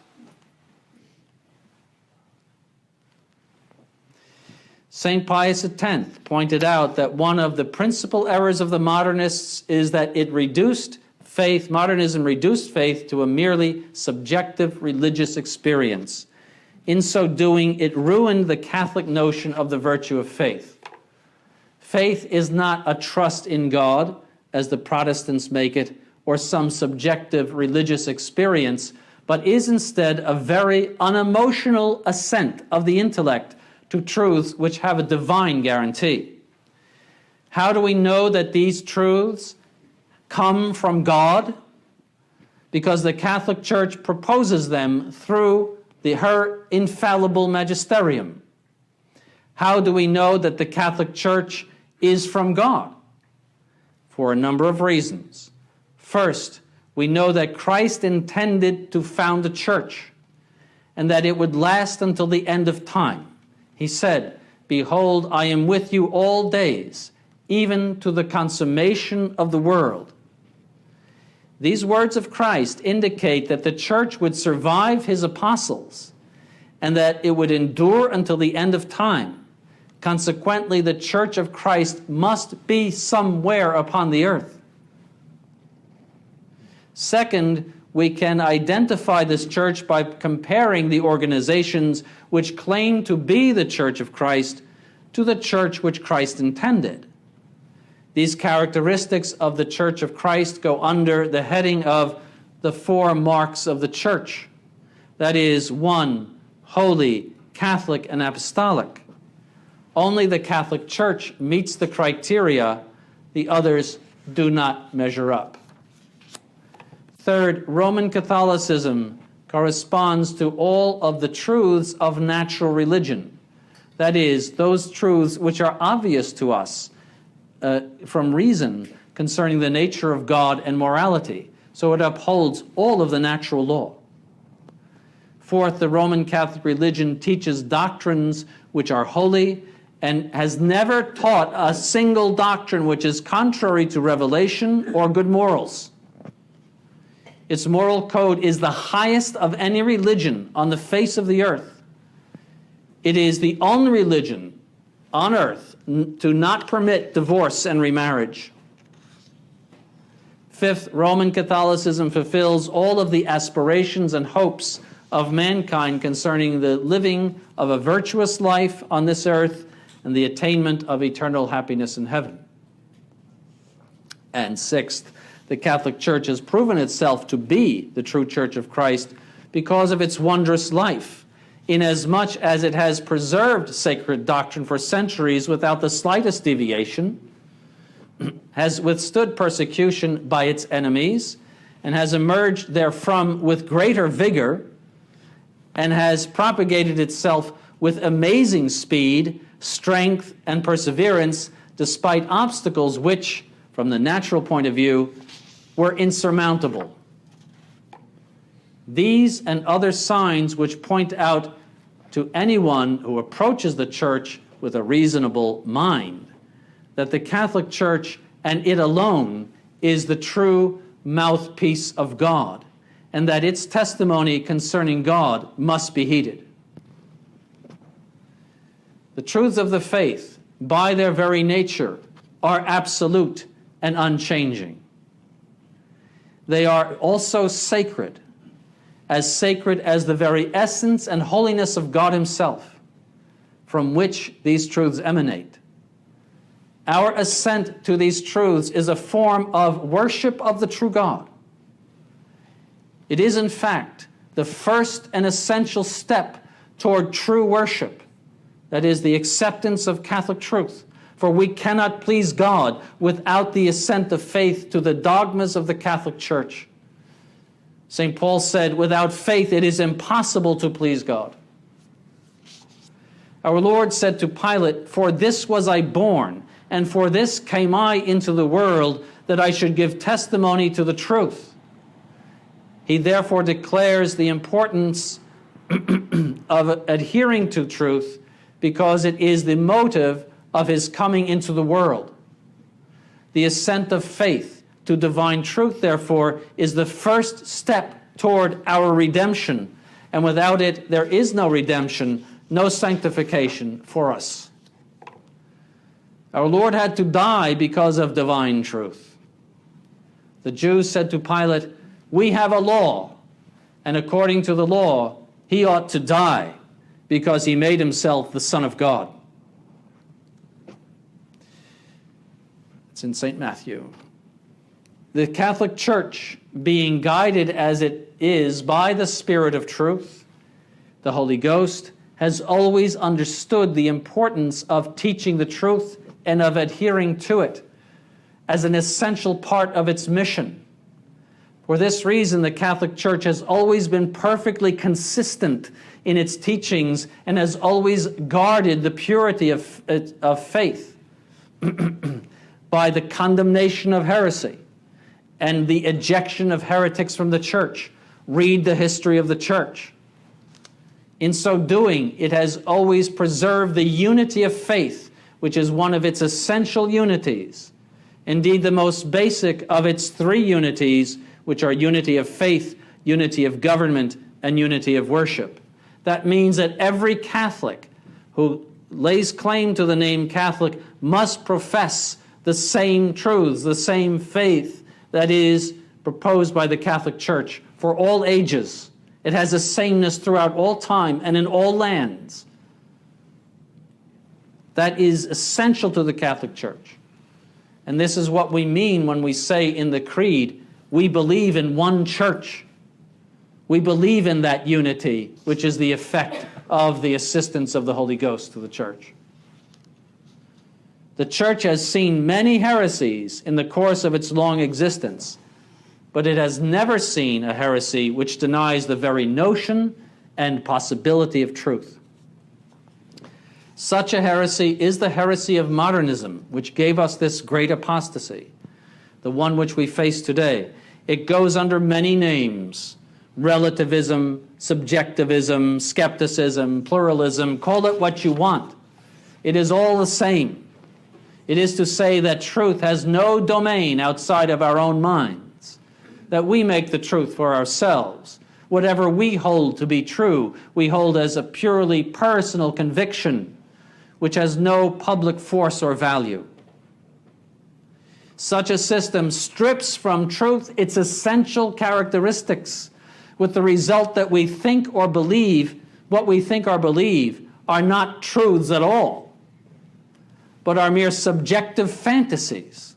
St. Pius X pointed out that one of the principal errors of the modernists is that modernism reduced faith to a merely subjective religious experience. In so doing, it ruined the Catholic notion of the virtue of faith. Faith is not a trust in God, as the Protestants make it, or some subjective religious experience, but is instead a very unemotional assent of the intellect to truths which have a divine guarantee. How do we know that these truths come from God? Because the Catholic Church proposes them through her infallible magisterium. How do we know that the Catholic Church is from God? For a number of reasons. First, we know that Christ intended to found a church and that it would last until the end of time. He said, "Behold, I am with you all days, even to the consummation of the world." These words of Christ indicate that the church would survive his apostles and that it would endure until the end of time. Consequently, the church of Christ must be somewhere upon the earth. Second, we can identify this church by comparing the organizations which claim to be the Church of Christ to the church which Christ intended. These characteristics of the Church of Christ go under the heading of the 4 marks of the church. That is, 1, holy, Catholic, and apostolic. Only the Catholic Church meets the criteria, the others do not measure up. Third, Roman Catholicism corresponds to all of the truths of natural religion. That is, those truths which are obvious to us from reason concerning the nature of God and morality. So it upholds all of the natural law. Fourth, the Roman Catholic religion teaches doctrines which are holy and has never taught a single doctrine which is contrary to revelation or good morals. Its moral code is the highest of any religion on the face of the earth. It is the only religion on earth to not permit divorce and remarriage. Fifth, Roman Catholicism fulfills all of the aspirations and hopes of mankind concerning the living of a virtuous life on this earth and the attainment of eternal happiness in heaven. And sixth, the Catholic Church has proven itself to be the true Church of Christ because of its wondrous life, inasmuch as it has preserved sacred doctrine for centuries without the slightest deviation, has withstood persecution by its enemies, and has emerged therefrom with greater vigor, and has propagated itself with amazing speed, strength, and perseverance, despite obstacles which, from the natural point of view, were insurmountable. These and other signs which point out to anyone who approaches the Church with a reasonable mind that the Catholic Church, and it alone, is the true mouthpiece of God, and that its testimony concerning God must be heeded. The truths of the faith, by their very nature, are absolute and unchanging. they are also sacred as the very essence and holiness of God himself, from which these truths emanate. Our assent to these truths is a form of worship of the true God. It is, in fact, the first and essential step toward true worship, that is, the acceptance of Catholic truth. For we cannot please God without the assent of faith to the dogmas of the Catholic Church. St. Paul said, without faith it is impossible to please God. Our Lord said to Pilate, for this was I born, and for this came I into the world, that I should give testimony to the truth. He therefore declares the importance of adhering to truth, because it is the motive of his coming into the world. The assent of faith to divine truth, therefore, is the first step toward our redemption, and without it there is no redemption, no sanctification for us. Our Lord had to die because of divine truth. The Jews said to Pilate, we have a law, and according to the law, he ought to die because he made himself the Son of God. It's in St. Matthew. The Catholic Church, being guided as it is by the Spirit of truth, the Holy Ghost, has always understood the importance of teaching the truth and of adhering to it as an essential part of its mission. For this reason, the Catholic Church has always been perfectly consistent in its teachings and has always guarded the purity of faith by the condemnation of heresy and the ejection of heretics from the Church. Read the history of the Church. In so doing, it has always preserved the unity of faith, which is one of its essential unities. Indeed, the most basic of its three unities, which are unity of faith, unity of government, and unity of worship. That means that every Catholic who lays claim to the name Catholic must profess the same truths, the same faith that is proposed by the Catholic Church for all ages. It has a sameness throughout all time and in all lands. That is essential to the Catholic Church. And this is what we mean when we say in the Creed, we believe in one church. We believe in that unity, which is the effect of the assistance of the Holy Ghost to the Church. The Church has seen many heresies in the course of its long existence, but it has never seen a heresy which denies the very notion and possibility of truth. Such a heresy is the heresy of modernism, which gave us this great apostasy, the one which we face today. It goes under many names: relativism, subjectivism, skepticism, pluralism, call it what you want. It is all the same. It is to say that truth has no domain outside of our own minds, that we make the truth for ourselves. Whatever we hold to be true, we hold as a purely personal conviction, which has no public force or value. Such a system strips from truth its essential characteristics, with the result that we think or believe, what we think or believe, are not truths at all, but are mere subjective fantasies.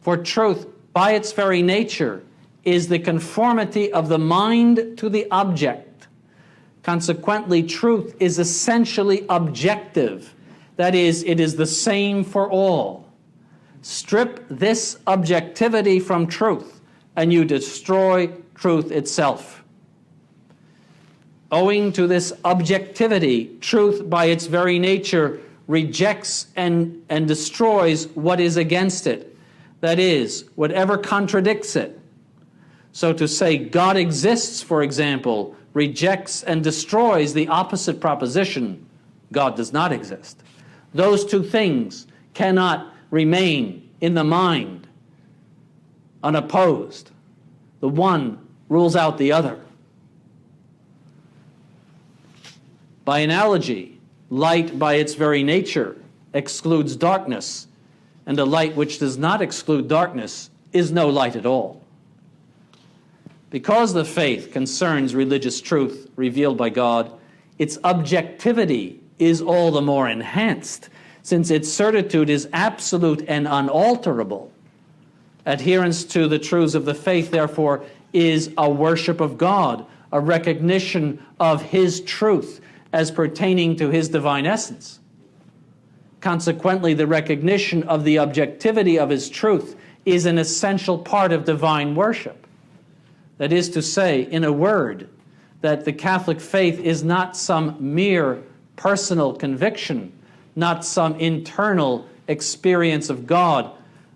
For truth, by its very nature, is the conformity of the mind to the object. Consequently, truth is essentially objective. That is, it is the same for all. Strip this objectivity from truth, and you destroy truth itself. Owing to this objectivity, truth by its very nature rejects and destroys what is against it. That is, whatever contradicts it. So to say God exists, for example, rejects and destroys the opposite proposition, God does not exist. Those two things cannot remain in the mind unopposed. The one rules out the other. By analogy, light by its very nature excludes darkness, and a light which does not exclude darkness is no light at all. Because the faith concerns religious truth revealed by God, its objectivity is all the more enhanced, since its certitude is absolute and unalterable. Adherence to the truths of the faith, therefore, is a worship of God, a recognition of His truth as pertaining to His divine essence. Consequently, the recognition of the objectivity of His truth is an essential part of divine worship. That is to say, in a word, that the Catholic faith is not some mere personal conviction, not some internal experience of God,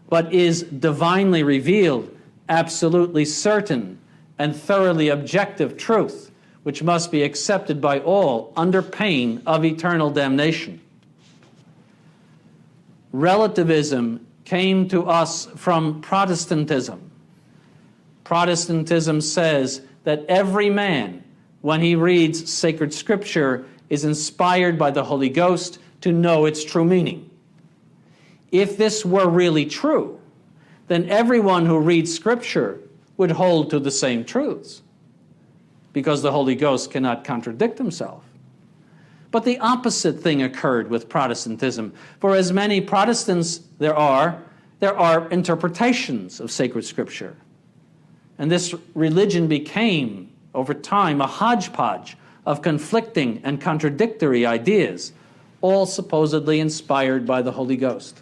but is divinely revealed, absolutely certain, and thoroughly objective truth, which must be accepted by all under pain of eternal damnation. Relativism came to us from Protestantism. Protestantism says that every man, when he reads sacred scripture, is inspired by the Holy Ghost to know its true meaning. If this were really true, then everyone who reads scripture would hold to the same truths, because the Holy Ghost cannot contradict himself. But the opposite thing occurred with Protestantism. For as many Protestants there are interpretations of sacred scripture. And this religion became, over time, a hodgepodge of conflicting and contradictory ideas, all supposedly inspired by the Holy Ghost.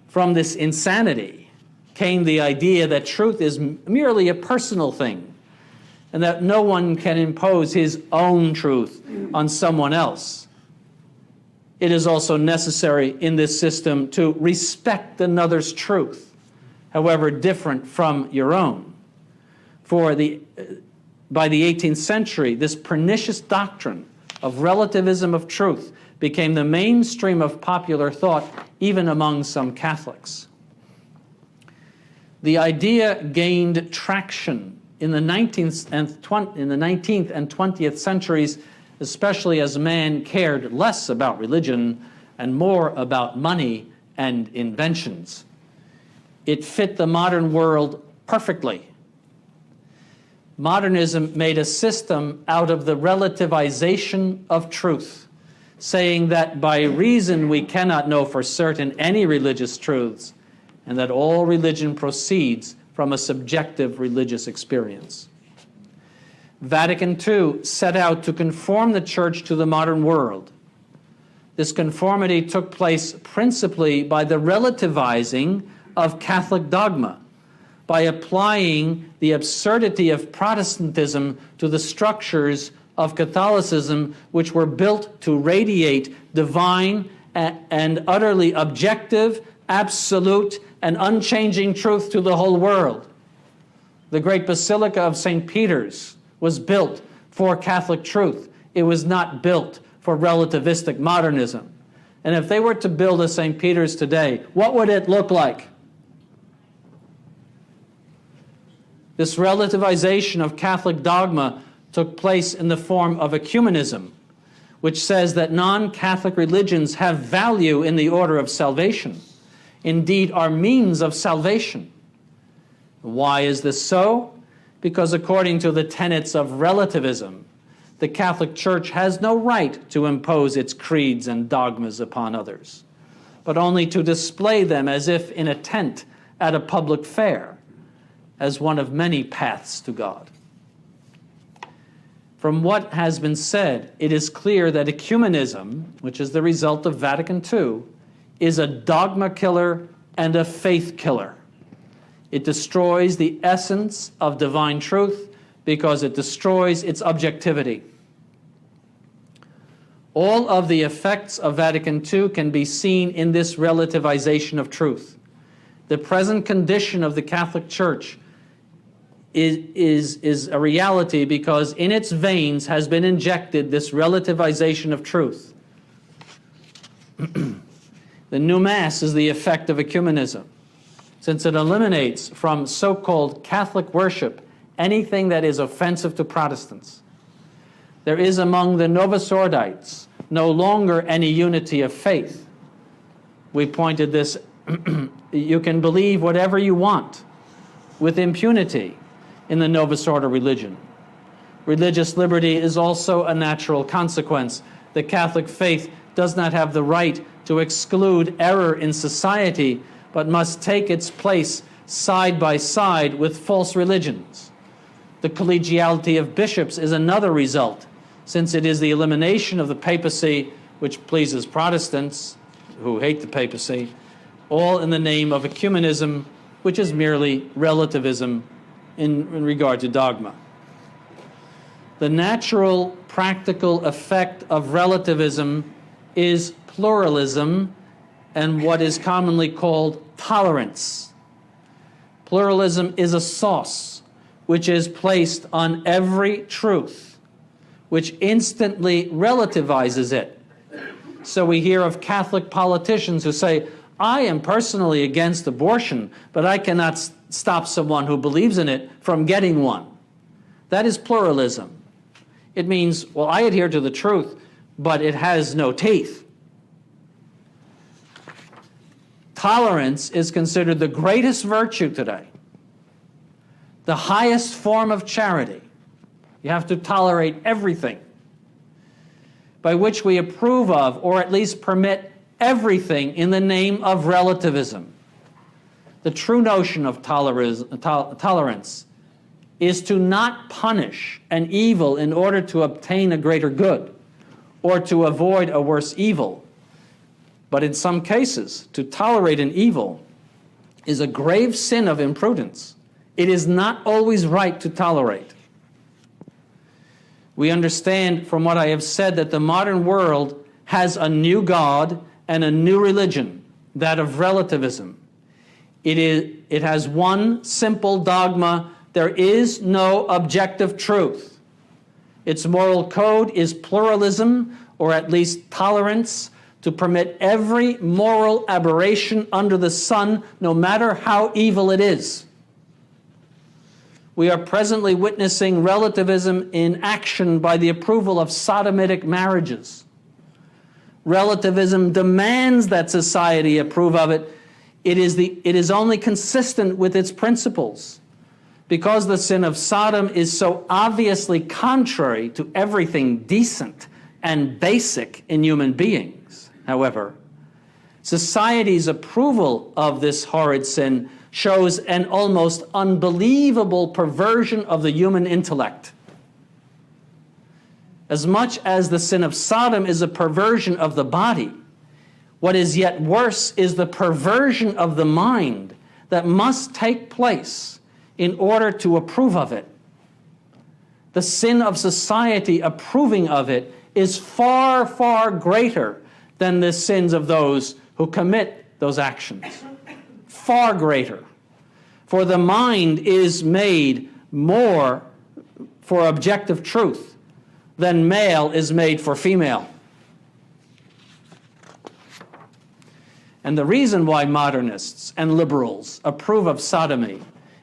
From this insanity came the idea that truth is merely a personal thing, and that no one can impose his own truth on someone else. It is also necessary in this system to respect another's truth, however different from your own. By the 18th century, this pernicious doctrine of relativism of truth became the mainstream of popular thought, even among some Catholics. The idea gained traction in the 19th and 20th centuries, especially as man cared less about religion and more about money and inventions. It fit the modern world perfectly. Modernism made a system out of the relativization of truth, saying that by reason we cannot know for certain any religious truths, and that all religion proceeds from a subjective religious experience. Vatican II set out to conform the Church to the modern world. This conformity took place principally by the relativizing of Catholic dogma, by applying the absurdity of Protestantism to the structures of Catholicism, which were built to radiate divine and utterly objective, absolute, and unchanging truth to the whole world. The great Basilica of St. Peter's was built for Catholic truth. It was not built for relativistic modernism. And if they were to build a St. Peter's today, what would it look like? This relativization of Catholic dogma took place in the form of ecumenism, which says that non-Catholic religions have value in the order of salvation, indeed are means of salvation. Why is this so? Because according to the tenets of relativism, the Catholic Church has no right to impose its creeds and dogmas upon others, but only to display them as if in a tent at a public fair, as one of many paths to God. From what has been said, it is clear that ecumenism, which is the result of Vatican II, is a dogma killer and a faith killer. It destroys the essence of divine truth because it destroys its objectivity. All of the effects of Vatican II can be seen in this relativization of truth. The present condition of the Catholic Church is a reality because in its veins has been injected this relativization of truth. The new Mass is the effect of ecumenism, since it eliminates from so-called Catholic worship anything that is offensive to Protestants. There is among the Novus Ordites no longer any unity of faith. We pointed this, you can believe whatever you want with impunity. in the Novus Ordo religion. Religious liberty is also a natural consequence. The Catholic faith does not have the right to exclude error in society, but must take its place side by side with false religions. The collegiality of bishops is another result, since it is the elimination of the papacy which pleases Protestants, who hate the papacy, all in the name of ecumenism, which is merely relativism in regard to dogma. The natural, practical effect of relativism is pluralism and what is commonly called tolerance. Pluralism is a sauce which is placed on every truth, which instantly relativizes it. So we hear of Catholic politicians who say, I am personally against abortion, but I cannot stop someone who believes in it from getting one. That is pluralism. It means, well, I adhere to the truth, but it has no teeth. Tolerance is considered the greatest virtue today, the highest form of charity. You have to tolerate everything, by which we approve of, or at least permit everything in the name of relativism. The true notion of tolerance is to not punish an evil in order to obtain a greater good or to avoid a worse evil. But in some cases, to tolerate an evil is a grave sin of imprudence. It is not always right to tolerate. We understand from what I have said that the modern world has a new God and a new religion, that of relativism. It has one simple dogma: there is no objective truth. Its moral code is pluralism, or at least tolerance, to permit every moral aberration under the sun, no matter how evil it is. We are presently witnessing relativism in action by the approval of sodomitic marriages. Relativism demands that society approve of it. It is only consistent with its principles. Because the sin of Sodom is so obviously contrary to everything decent and basic in human beings, however, society's approval of this horrid sin shows an almost unbelievable perversion of the human intellect. As much as the sin of Sodom is a perversion of the body, what is yet worse is the perversion of the mind that must take place in order to approve of it. The sin of society approving of it is far, far greater than the sins of those who commit those actions. Far greater. For the mind is made more for objective truth than male is made for female. And the reason why modernists and liberals approve of sodomy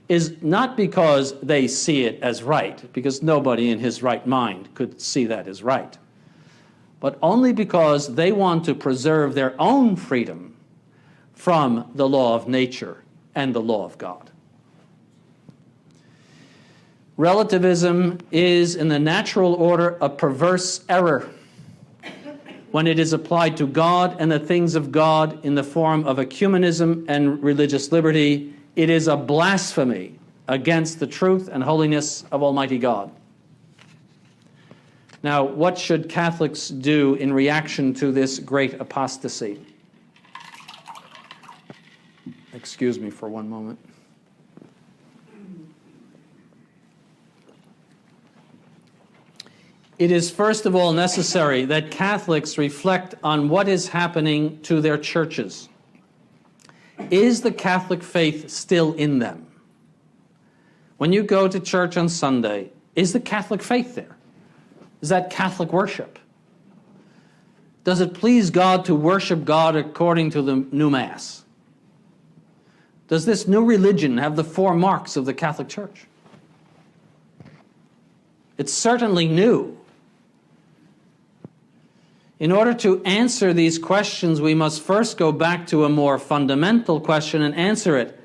is not because they see it as right, because nobody in his right mind could see that as right, but only because they want to preserve their own freedom from the law of nature and the law of God. Relativism is, in the natural order, a perverse error when it is applied to God and the things of God in the form of ecumenism and religious liberty. It is a blasphemy against the truth and holiness of Almighty God. Now, what should Catholics do in reaction to this great apostasy? Excuse me for one moment. It is first of all necessary that Catholics reflect on what is happening to their churches. Is the Catholic faith still in them? When you go to church on Sunday, is the Catholic faith there? Is that Catholic worship? Does it please God to worship God according to the new Mass? Does this new religion have the four marks of the Catholic Church? It's certainly new. In order to answer these questions, we must first go back to a more fundamental question and answer it.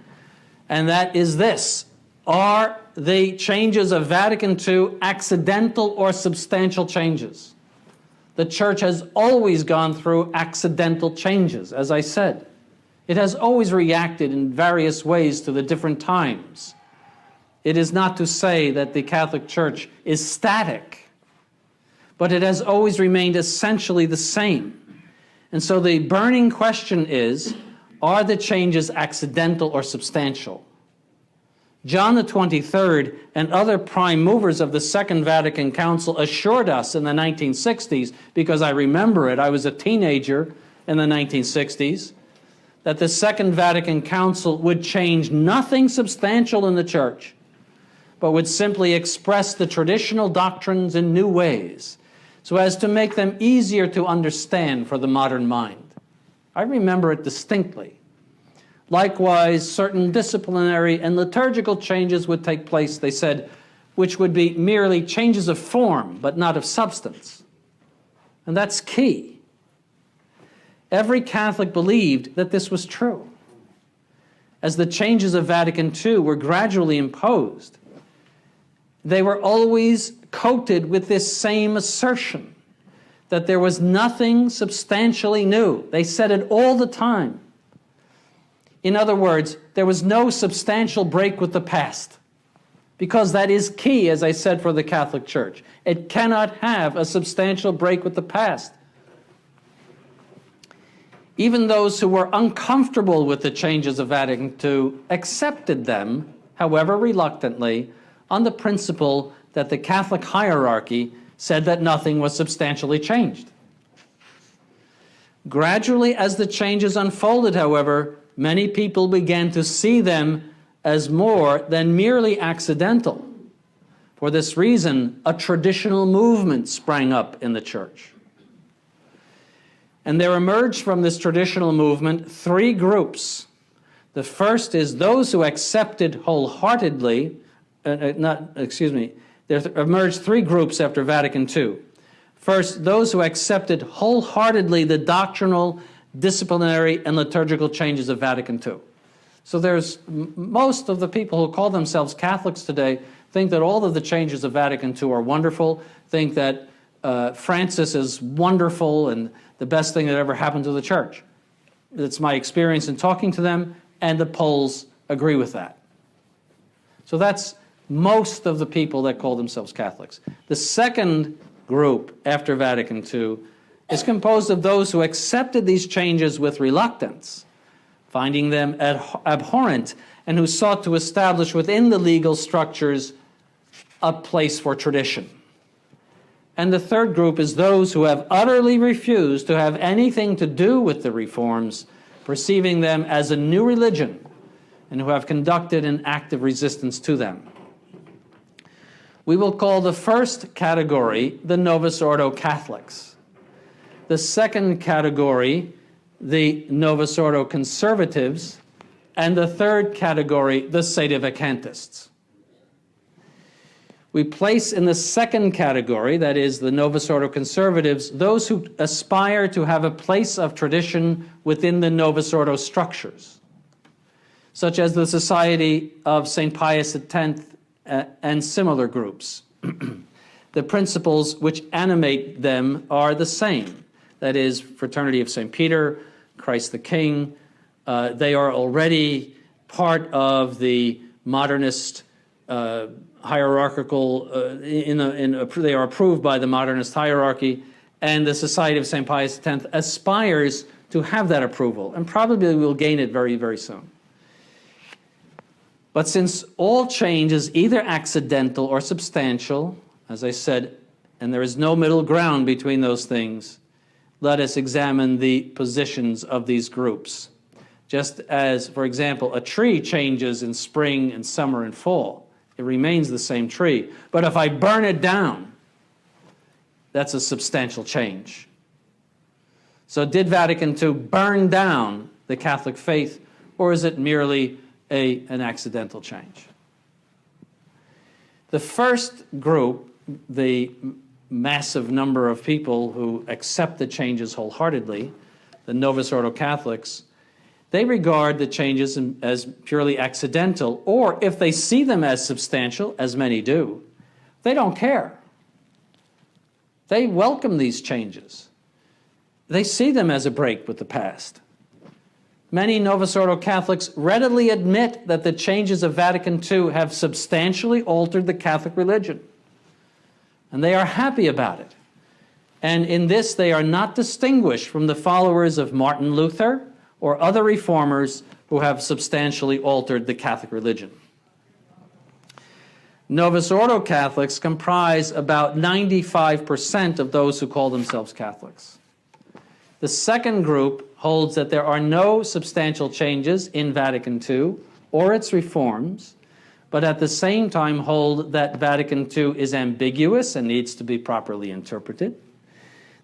And that is this: are the changes of Vatican II accidental or substantial changes? The Church has always gone through accidental changes, as I said. It has always reacted in various ways to the different times. It is not to say that the Catholic Church is static, but it has always remained essentially the same. And so the burning question is, are the changes accidental or substantial? John the 23rd and other prime movers of the Second Vatican Council assured us in the 1960s, because I remember it, I was a teenager in the 1960s, that the Second Vatican Council would change nothing substantial in the Church, but would simply express the traditional doctrines in new ways, so as to make them easier to understand for the modern mind. I remember it distinctly. Likewise, certain disciplinary and liturgical changes would take place, they said, which would be merely changes of form, but not of substance. And that's key. Every Catholic believed that this was true. As the changes of Vatican II were gradually imposed, they were always coated with this same assertion, that there was nothing substantially new. They said it all the time. In other words, there was no substantial break with the past, because that is key, as I said, for the Catholic Church. It cannot have a substantial break with the past. Even those who were uncomfortable with the changes of Vatican II accepted them, however reluctantly, on the principle that the Catholic hierarchy said that nothing was substantially changed. Gradually, as the changes unfolded, however, many people began to see them as more than merely accidental. For this reason, a traditional movement sprang up in the Church. And there emerged from this traditional movement three groups. The first is those who accepted wholeheartedly, there emerged three groups after Vatican II. First, those who accepted wholeheartedly the doctrinal, disciplinary, and liturgical changes of Vatican II. So there's most of the people who call themselves Catholics today think that all of the changes of Vatican II are wonderful, think that Francis is wonderful and the best thing that ever happened to the Church. It's my experience in talking to them, and the polls agree with that. So that's most of the people that call themselves Catholics. The second group after Vatican II is composed of those who accepted these changes with reluctance, finding them abhorrent, and who sought to establish within the legal structures a place for tradition. And the third group is those who have utterly refused to have anything to do with the reforms, perceiving them as a new religion, and who have conducted an active resistance to them. We will call the first category the Novus Ordo Catholics. The second category, the Novus Ordo Conservatives, and the third category, the Sedevacantists. We place in the second category, that is the Novus Ordo Conservatives, those who aspire to have a place of tradition within the Novus Ordo structures, such as the Society of St. Pius X and similar groups. The principles which animate them are the same. That is, Fraternity of St. Peter, Christ the King. They are already part of the modernist hierarchical, they are approved by the modernist hierarchy, and the Society of St. Pius X aspires to have that approval, and probably will gain it very, very soon. But since all change is either accidental or substantial, as I said, and there is no middle ground between those things, let us examine the positions of these groups. Just as, for example, a tree changes in spring and summer and fall, it remains the same tree. But if I burn it down, that's a substantial change. So did Vatican II burn down the Catholic faith, or is it merely an accidental change? The first group, the massive number of people who accept the changes wholeheartedly, the Novus Ordo Catholics, they regard the changes as purely accidental, or if they see them as substantial, as many do, they don't care. They welcome these changes. They see them as a break with the past. Many Novus Ordo Catholics readily admit that the changes of Vatican II have substantially altered the Catholic religion, and they are happy about it. And in this, they are not distinguished from the followers of Martin Luther or other reformers who have substantially altered the Catholic religion. Novus Ordo Catholics comprise about 95% of those who call themselves Catholics. The second group holds that there are no substantial changes in Vatican II or its reforms, but at the same time hold that Vatican II is ambiguous and needs to be properly interpreted.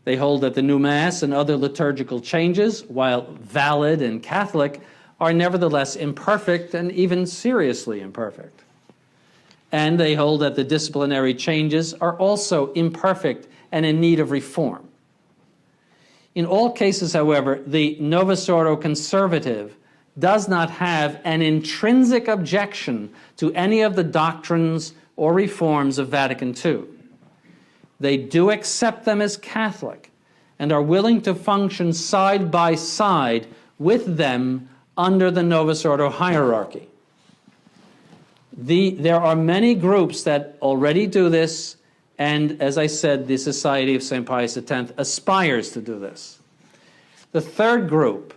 They hold that the new Mass and other liturgical changes, while valid and Catholic, are nevertheless imperfect and even seriously imperfect. And they hold that the disciplinary changes are also imperfect and in need of reform. In all cases, however, the Novus Ordo conservative does not have an intrinsic objection to any of the doctrines or reforms of Vatican II. They do accept them as Catholic and are willing to function side by side with them under the Novus Ordo hierarchy. There are many groups that already do this, and as I said, the Society of St. Pius X aspires to do this. The third group,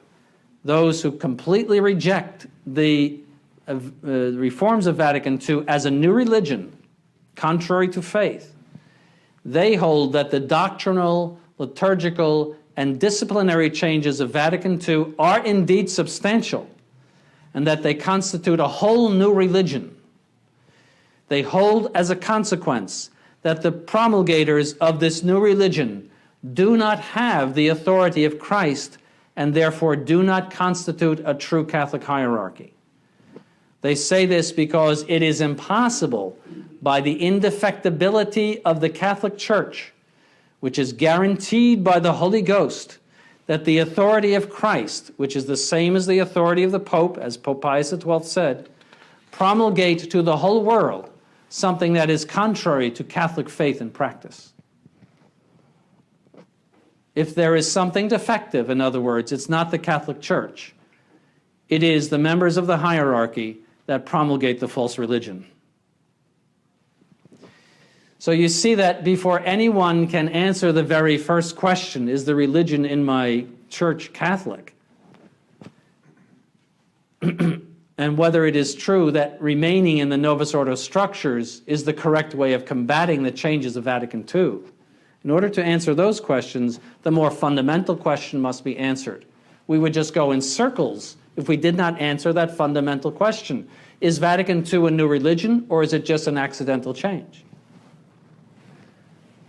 those who completely reject the reforms of Vatican II as a new religion, contrary to faith, they hold that the doctrinal, liturgical, and disciplinary changes of Vatican II are indeed substantial, and that they constitute a whole new religion. They hold as a consequence that the promulgators of this new religion do not have the authority of Christ and therefore do not constitute a true Catholic hierarchy. They say this because it is impossible by the indefectibility of the Catholic Church, which is guaranteed by the Holy Ghost, that the authority of Christ, which is the same as the authority of the Pope, as Pope Pius XII said, promulgate to the whole world something that is contrary to Catholic faith and practice. If there is something defective, in other words, it's not the Catholic Church. It is the members of the hierarchy that promulgate the false religion. So you see that before anyone can answer the very first question, is the religion in my church Catholic? And whether it is true that remaining in the Novus Ordo structures is the correct way of combating the changes of Vatican II. In order to answer those questions, the more fundamental question must be answered. We would just go in circles if we did not answer that fundamental question. Is Vatican II a new religion, or is it just an accidental change?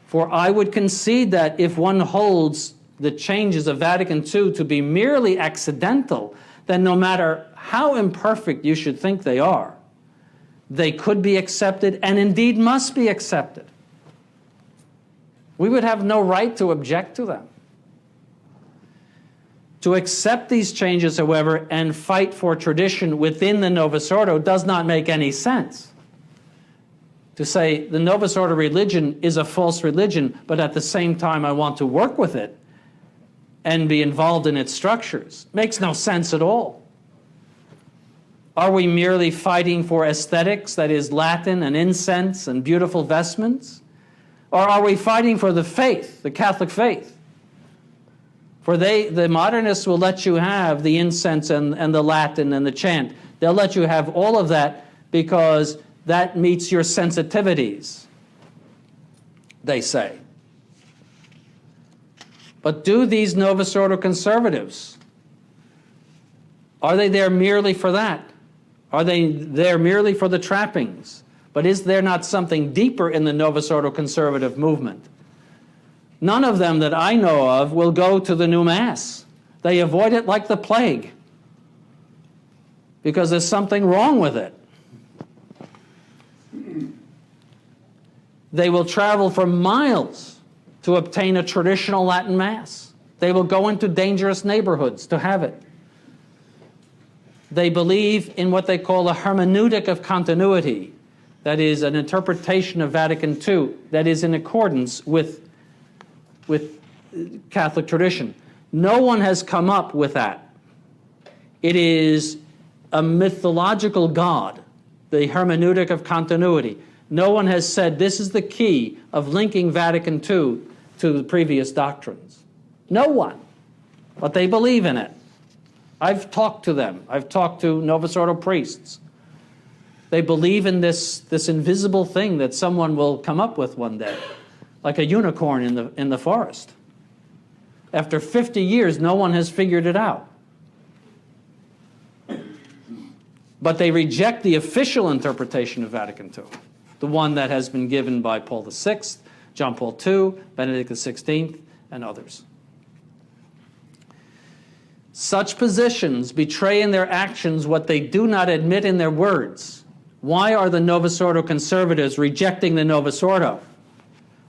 For I would concede that if one holds the changes of Vatican II to be merely accidental, then no matter how imperfect you should think they are, they could be accepted and indeed must be accepted. We would have no right to object to them. To accept these changes, however, and fight for tradition within the Novus Ordo does not make any sense. To say the Novus Ordo religion is a false religion, but at the same time I want to work with it and be involved in its structures, makes no sense at all. Are we merely fighting for aesthetics, that is Latin and incense and beautiful vestments? Or are we fighting for the faith, the Catholic faith? For the modernists will let you have the incense and the Latin and the chant. They'll let you have all of that because that meets your sensitivities, they say. But do these Novus Ordo conservatives, are they there merely for that? Are they there merely for the trappings? But is there not something deeper in the Novus Ordo conservative movement? None of them that I know of will go to the new Mass. They avoid it like the plague because there's something wrong with it. They will travel for miles to obtain a traditional Latin Mass. They will go into dangerous neighborhoods to have it. They believe in what they call a hermeneutic of continuity, that is, an interpretation of Vatican II that is in accordance with Catholic tradition. No one has come up with that. It is a mythological God, the hermeneutic of continuity. No one has said this is the key of linking Vatican II to the previous doctrines. No one. But they believe in it. I've talked to them. I've talked to Novus Ordo priests. They believe in this invisible thing that someone will come up with one day, like a unicorn in the forest. After 50 years, no one has figured it out. But they reject the official interpretation of Vatican II, the one that has been given by Paul VI, John Paul II, Benedict XVI, and others. Such positions betray in their actions what they do not admit in their words. Why are the Novus Ordo conservatives rejecting the Novus Ordo?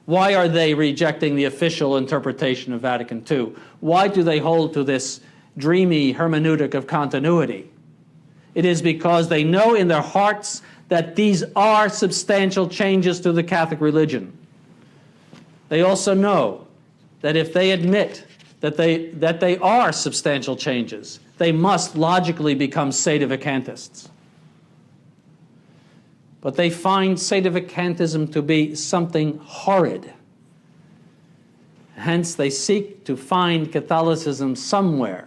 Why are they rejecting the official interpretation of Vatican II? Why do they hold to this dreamy hermeneutic of continuity? It is because they know in their hearts that these are substantial changes to the Catholic religion. They also know that if they admit that they are substantial changes, they must logically become Sedevacantists. But they find Sedevacantism to be something horrid. Hence, they seek to find Catholicism somewhere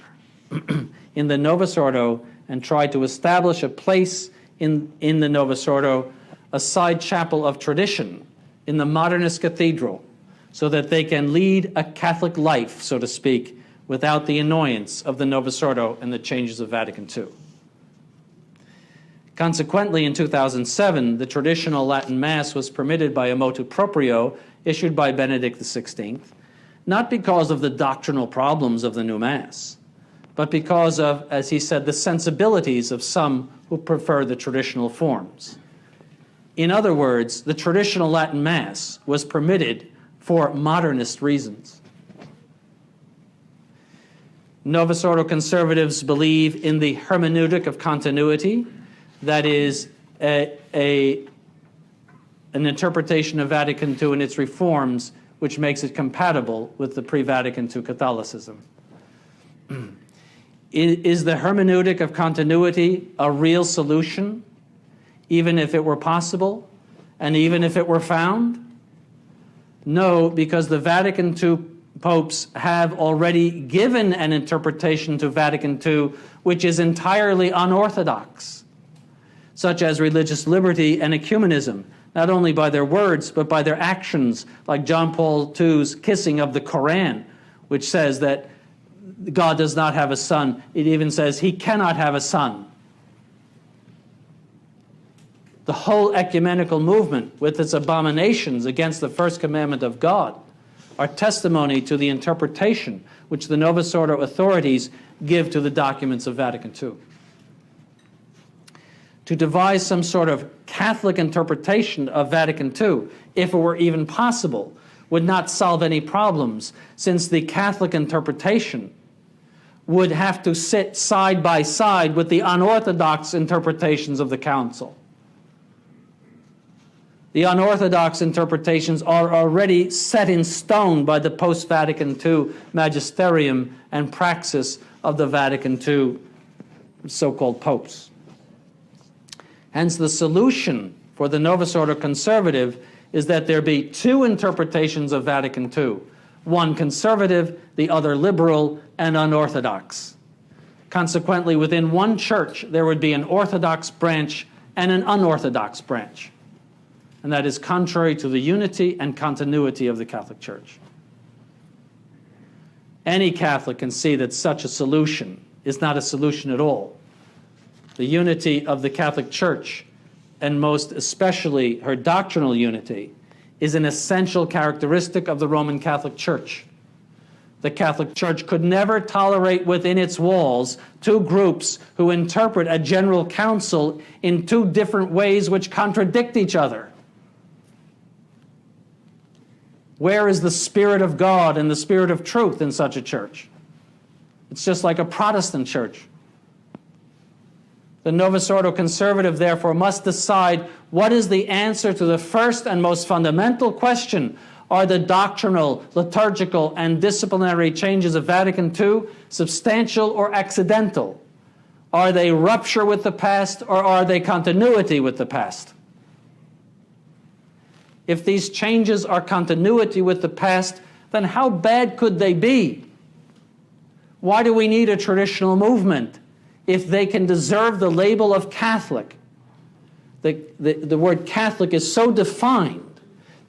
in the Novus Ordo and try to establish a place in the Novus Ordo, a side chapel of tradition in the modernist cathedral, so that they can lead a Catholic life, so to speak, without the annoyance of the Novus Ordo and the changes of Vatican II. Consequently, in 2007, the traditional Latin Mass was permitted by a Motu Proprio issued by Benedict XVI, not because of the doctrinal problems of the new Mass, but because of, as he said, the sensibilities of some who prefer the traditional forms. In other words, the traditional Latin Mass was permitted for modernist reasons. Novus Ordo conservatives believe in the hermeneutic of continuity, that is, an interpretation of Vatican II and its reforms which makes it compatible with the pre-Vatican II Catholicism. Is the hermeneutic of continuity a real solution, even if it were possible, and even if it were found? No, because the Vatican II popes have already given an interpretation to Vatican II which is entirely unorthodox, such as religious liberty and ecumenism, not only by their words, but by their actions, like John Paul II's kissing of the Koran, which says that God does not have a son. It even says he cannot have a son. The whole ecumenical movement, with its abominations against the first commandment of God, are testimony to the interpretation which the Novus Ordo authorities give to the documents of Vatican II. To devise some sort of Catholic interpretation of Vatican II, if it were even possible, would not solve any problems, since the Catholic interpretation would have to sit side by side with the unorthodox interpretations of the Council. The unorthodox interpretations are already set in stone by the post-Vatican II magisterium and praxis of the Vatican II so-called popes. Hence, the solution for the Novus Ordo conservative is that there be two interpretations of Vatican II, one conservative, the other liberal and unorthodox. Consequently, within one church, there would be an orthodox branch and an unorthodox branch. And that is contrary to the unity and continuity of the Catholic Church. Any Catholic can see that such a solution is not a solution at all. The unity of the Catholic Church, and most especially her doctrinal unity, is an essential characteristic of the Roman Catholic Church. The Catholic Church could never tolerate within its walls two groups who interpret a general council in two different ways which contradict each other. Where is the Spirit of God and the Spirit of truth in such a church? It's just like a Protestant church. The Novus Ordo conservative, therefore, must decide what is the answer to the first and most fundamental question: are the doctrinal, liturgical, and disciplinary changes of Vatican II substantial or accidental? Are they rupture with the past, or are they continuity with the past? If these changes are continuity with the past, then how bad could they be? Why do we need a traditional movement if they can deserve the label of Catholic? The word Catholic is so defined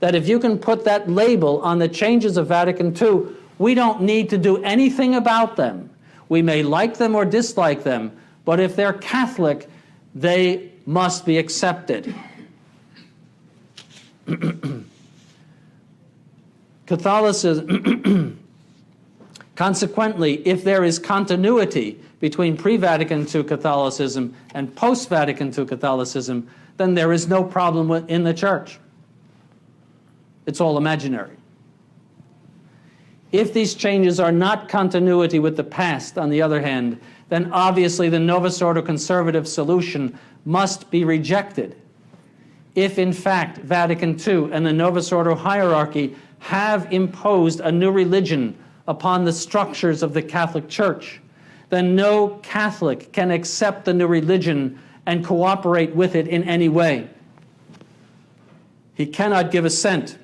that if you can put that label on the changes of Vatican II, we don't need to do anything about them. We may like them or dislike them, but if they're Catholic, they must be accepted. Catholicism, consequently, if there is continuity between pre-Vatican II Catholicism and post-Vatican II Catholicism, then there is no problem in the Church. It's all imaginary. If these changes are not continuity with the past, on the other hand, then obviously the Novus Ordo conservative solution must be rejected. If, in fact, Vatican II and the Novus Ordo hierarchy have imposed a new religion upon the structures of the Catholic Church, then no Catholic can accept the new religion and cooperate with it in any way. He cannot give assent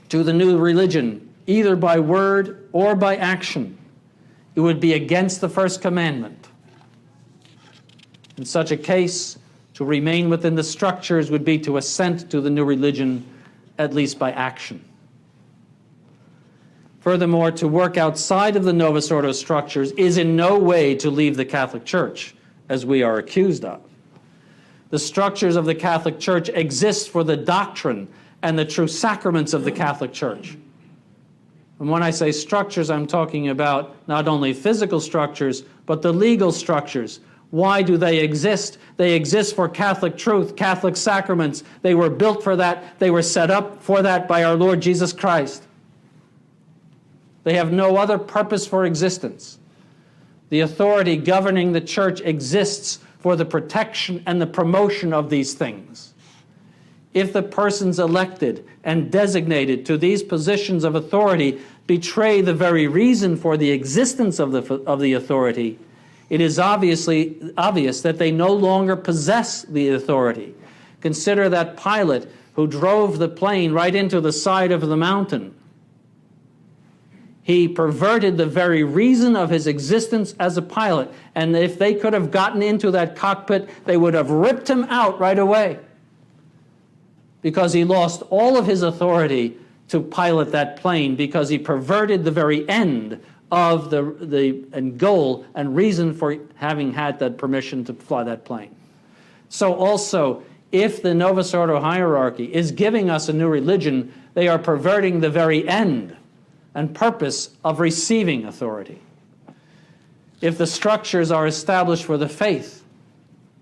to the new religion, either by word or by action. It would be against the first commandment. In such a case, to remain within the structures would be to assent to the new religion, at least by action. Furthermore, to work outside of the Novus Ordo structures is in no way to leave the Catholic Church, as we are accused of. The structures of the Catholic Church exist for the doctrine and the true sacraments of the Catholic Church. And when I say structures, I'm talking about not only physical structures, but the legal structures. Why do they exist? They exist for Catholic truth, Catholic sacraments. They were built for that. They were set up for that by our Lord Jesus Christ. They have no other purpose for existence. The authority governing the Church exists for the protection and the promotion of these things. If the persons elected and designated to these positions of authority betray the very reason for the existence of the authority, it is obvious that they no longer possess the authority. Consider that pilot who drove the plane right into the side of the mountain. He perverted the very reason of his existence as a pilot, and if they could have gotten into that cockpit, they would have ripped him out right away, because he lost all of his authority to pilot that plane, because he perverted the very end of the goal and reason for having had that permission to fly that plane. So also, if the Novus Ordo hierarchy is giving us a new religion, they are perverting the very end and purpose of receiving authority. If the structures are established for the faith,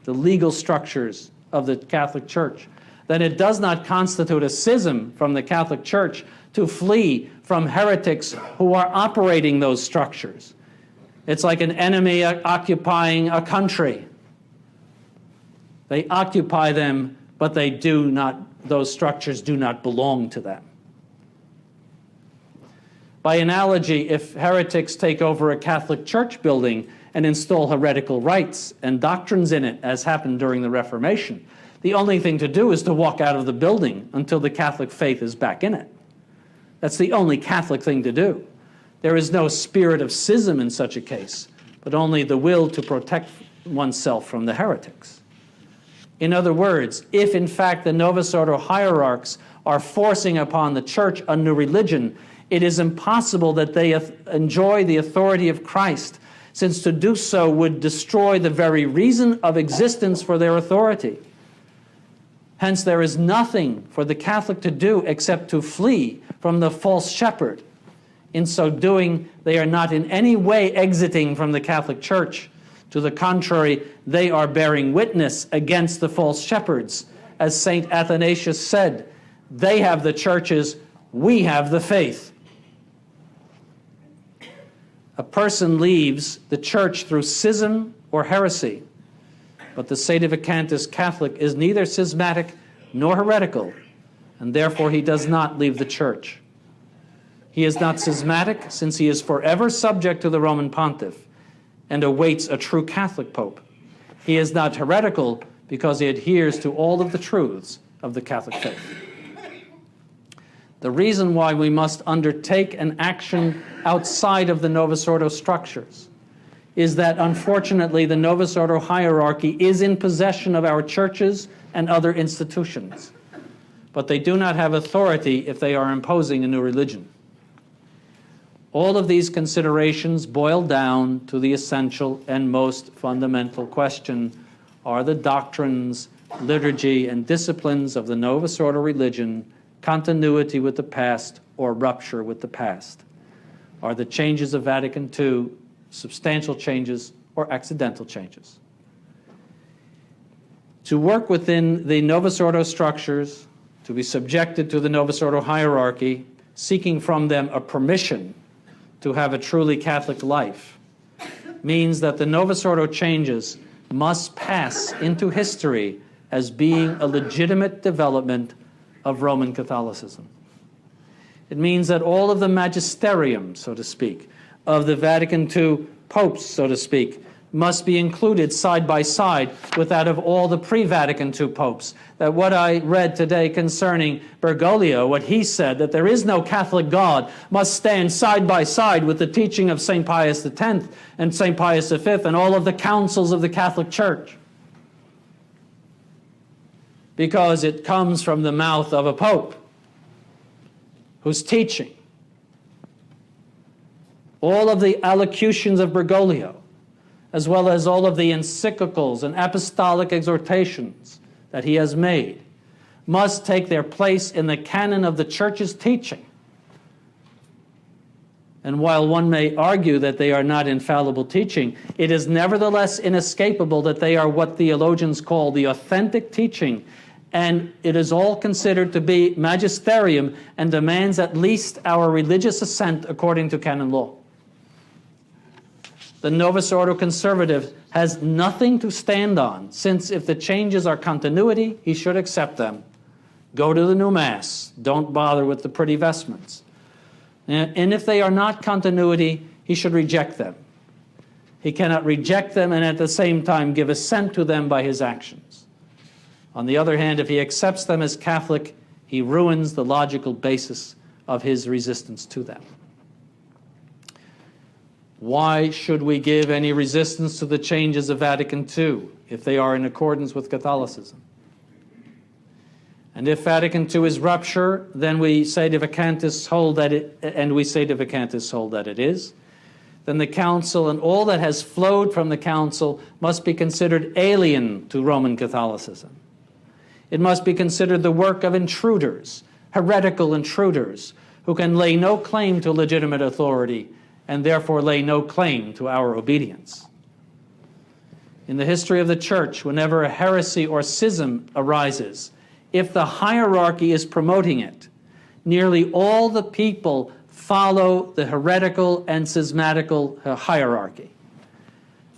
the legal structures of the Catholic Church, then it does not constitute a schism from the Catholic Church to flee from heretics who are operating those structures. It's like an enemy occupying a country. They occupy them, but those structures do not belong to them. By analogy, if heretics take over a Catholic Church building and install heretical rites and doctrines in it, as happened during the Reformation, the only thing to do is to walk out of the building until the Catholic faith is back in it. That's the only Catholic thing to do. There is no spirit of schism in such a case, but only the will to protect oneself from the heretics. In other words, if in fact the Novus Ordo hierarchs are forcing upon the Church a new religion, it is impossible that they enjoy the authority of Christ, since to do so would destroy the very reason of existence for their authority. Hence, there is nothing for the Catholic to do except to flee from the false shepherd. In so doing, they are not in any way exiting from the Catholic Church. To the contrary, they are bearing witness against the false shepherds. As St. Athanasius said, they have the churches, we have the faith. A person leaves the Church through schism or heresy, But the Sedevacantist Catholic is neither schismatic nor heretical, and therefore he does not leave the Church. He is not schismatic, since he is forever subject to the Roman Pontiff and awaits a true Catholic Pope. He is not heretical, because he adheres to all of the truths of the Catholic faith. The reason why we must undertake an action outside of the Novus Ordo structures is that, unfortunately, the Novus Ordo hierarchy is in possession of our churches and other institutions, but they do not have authority if they are imposing a new religion. All of these considerations boil down to the essential and most fundamental question: are the doctrines, liturgy, and disciplines of the Novus Ordo religion continuity with the past or rupture with the past? Are the changes of Vatican II substantial changes or accidental changes? To work within the Novus Ordo structures, to be subjected to the Novus Ordo hierarchy, seeking from them a permission to have a truly Catholic life, means that the Novus Ordo changes must pass into history as being a legitimate development of Roman Catholicism. It means that all of the magisterium, so to speak, of the Vatican II popes, so to speak, must be included side by side with that of all the pre-Vatican II popes. That what I read today concerning Bergoglio, what he said, that there is no Catholic God, must stand side by side with the teaching of St. Pius X and St. Pius V and all of the councils of the Catholic Church, because it comes from the mouth of a pope who's teaching. All of the allocutions of Bergoglio, as well as all of the encyclicals and apostolic exhortations that he has made, must take their place in the canon of the Church's teaching. And while one may argue that they are not infallible teaching, it is nevertheless inescapable that they are what theologians call the authentic teaching, and it is all considered to be magisterium and demands at least our religious assent according to canon law. The Novus Ordo conservative has nothing to stand on, since if the changes are continuity, he should accept them. Go to the new Mass. Don't bother with the pretty vestments. And if they are not continuity, he should reject them. He cannot reject them and at the same time give assent to them by his actions. On the other hand, if he accepts them as Catholic, he ruins the logical basis of his resistance to them. Why should we give any resistance to the changes of Vatican II if they are in accordance with Catholicism? And if Vatican II is rupture, then we Sedevacantists hold that it is. Then the Council and all that has flowed from the Council must be considered alien to Roman Catholicism. It must be considered the work of intruders, heretical intruders, who can lay no claim to legitimate authority and therefore lay no claim to our obedience. In the history of the Church, whenever a heresy or schism arises, if the hierarchy is promoting it, nearly all the people follow the heretical and schismatical hierarchy.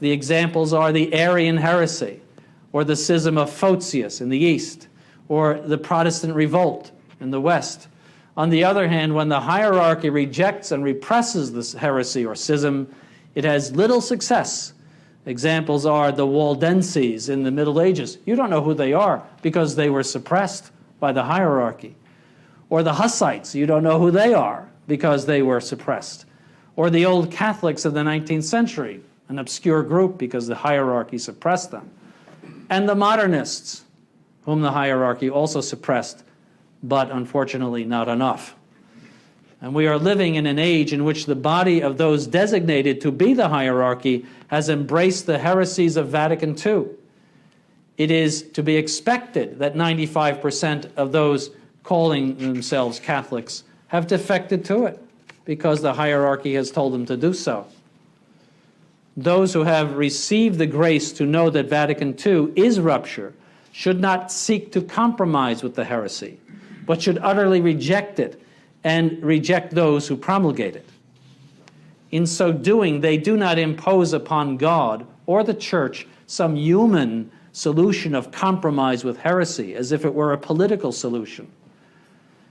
The examples are the Arian heresy, or the schism of Photius in the East, or the Protestant revolt in the West. On the other hand, when the hierarchy rejects and represses this heresy or schism, it has little success. Examples are the Waldenses in the Middle Ages. You don't know who they are because they were suppressed by the hierarchy. Or the Hussites, you don't know who they are because they were suppressed. Or the Old Catholics of the 19th century, an obscure group because the hierarchy suppressed them. And the Modernists, whom the hierarchy also suppressed, but unfortunately not enough. And we are living in an age in which the body of those designated to be the hierarchy has embraced the heresies of Vatican II. It is to be expected that 95% of those calling themselves Catholics have defected to it because the hierarchy has told them to do so. Those who have received the grace to know that Vatican II is rupture should not seek to compromise with the heresy, but should utterly reject it and reject those who promulgate it. In so doing, they do not impose upon God or the Church some human solution of compromise with heresy, as if it were a political solution,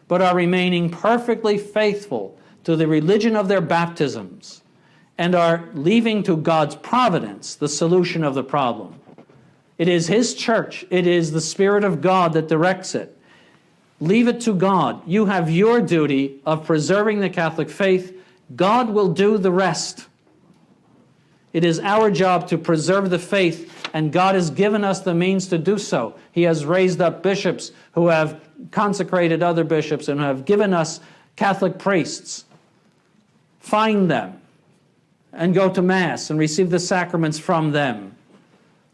but are remaining perfectly faithful to the religion of their baptisms and are leaving to God's providence the solution of the problem. It is His church. It is the Spirit of God that directs it. Leave it to God. You have your duty of preserving the Catholic faith. God will do the rest. It is our job to preserve the faith, and God has given us the means to do so. He has raised up bishops who have consecrated other bishops and have given us Catholic priests. Find them and go to Mass and receive the sacraments from them.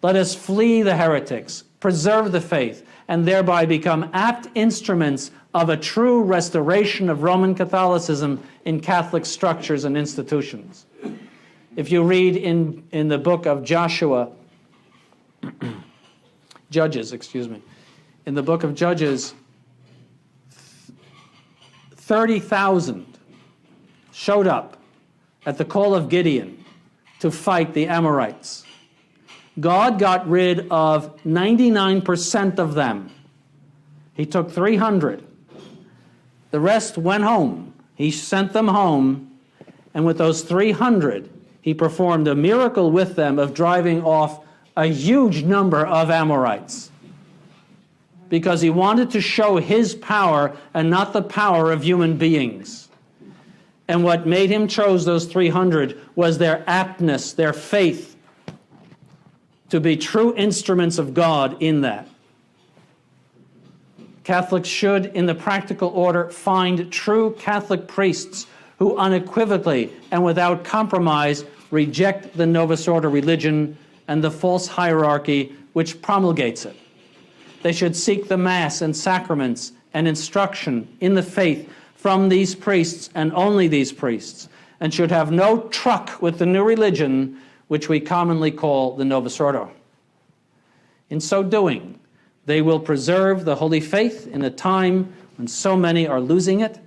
Let us flee the heretics, preserve the faith, and thereby become apt instruments of a true restoration of Roman Catholicism in Catholic structures and institutions. If you read in the book of Judges, in the book of Judges, 30,000 showed up at the call of Gideon to fight the Amorites. God got rid of 99% of them. He took 300. The rest went home. He sent them home, and with those 300, he performed a miracle with them of driving off a huge number of Amorites, because he wanted to show his power and not the power of human beings. And what made him choose those 300 was their aptness, their faith, to be true instruments of God in that. Catholics should, in the practical order, find true Catholic priests who unequivocally and without compromise reject the Novus Ordo religion and the false hierarchy which promulgates it. They should seek the Mass and sacraments and instruction in the faith from these priests and only these priests, and should have no truck with the new religion which we commonly call the Novus Ordo. In so doing, they will preserve the Holy Faith in a time when so many are losing it,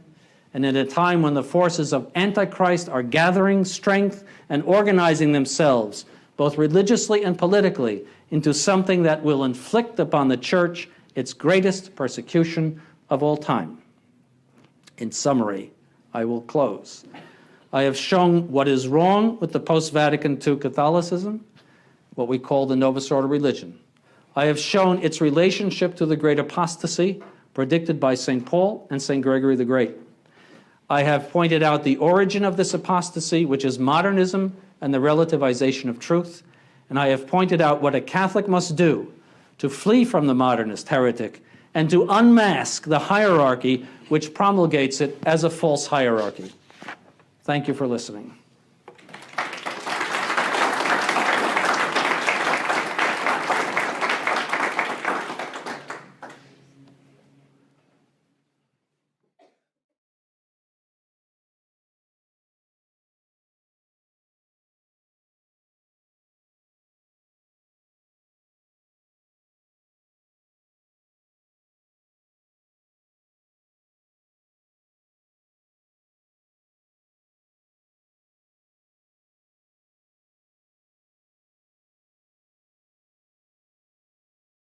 and in a time when the forces of Antichrist are gathering strength and organizing themselves, both religiously and politically, into something that will inflict upon the Church its greatest persecution of all time. In summary, I will close. I have shown what is wrong with the post-Vatican II Catholicism, what we call the Novus Ordo religion. I have shown its relationship to the great apostasy predicted by St. Paul and St. Gregory the Great. I have pointed out the origin of this apostasy, which is modernism and the relativization of truth, and I have pointed out what a Catholic must do to flee from the modernist heretic and to unmask the hierarchy which promulgates it as a false hierarchy. Thank you for listening.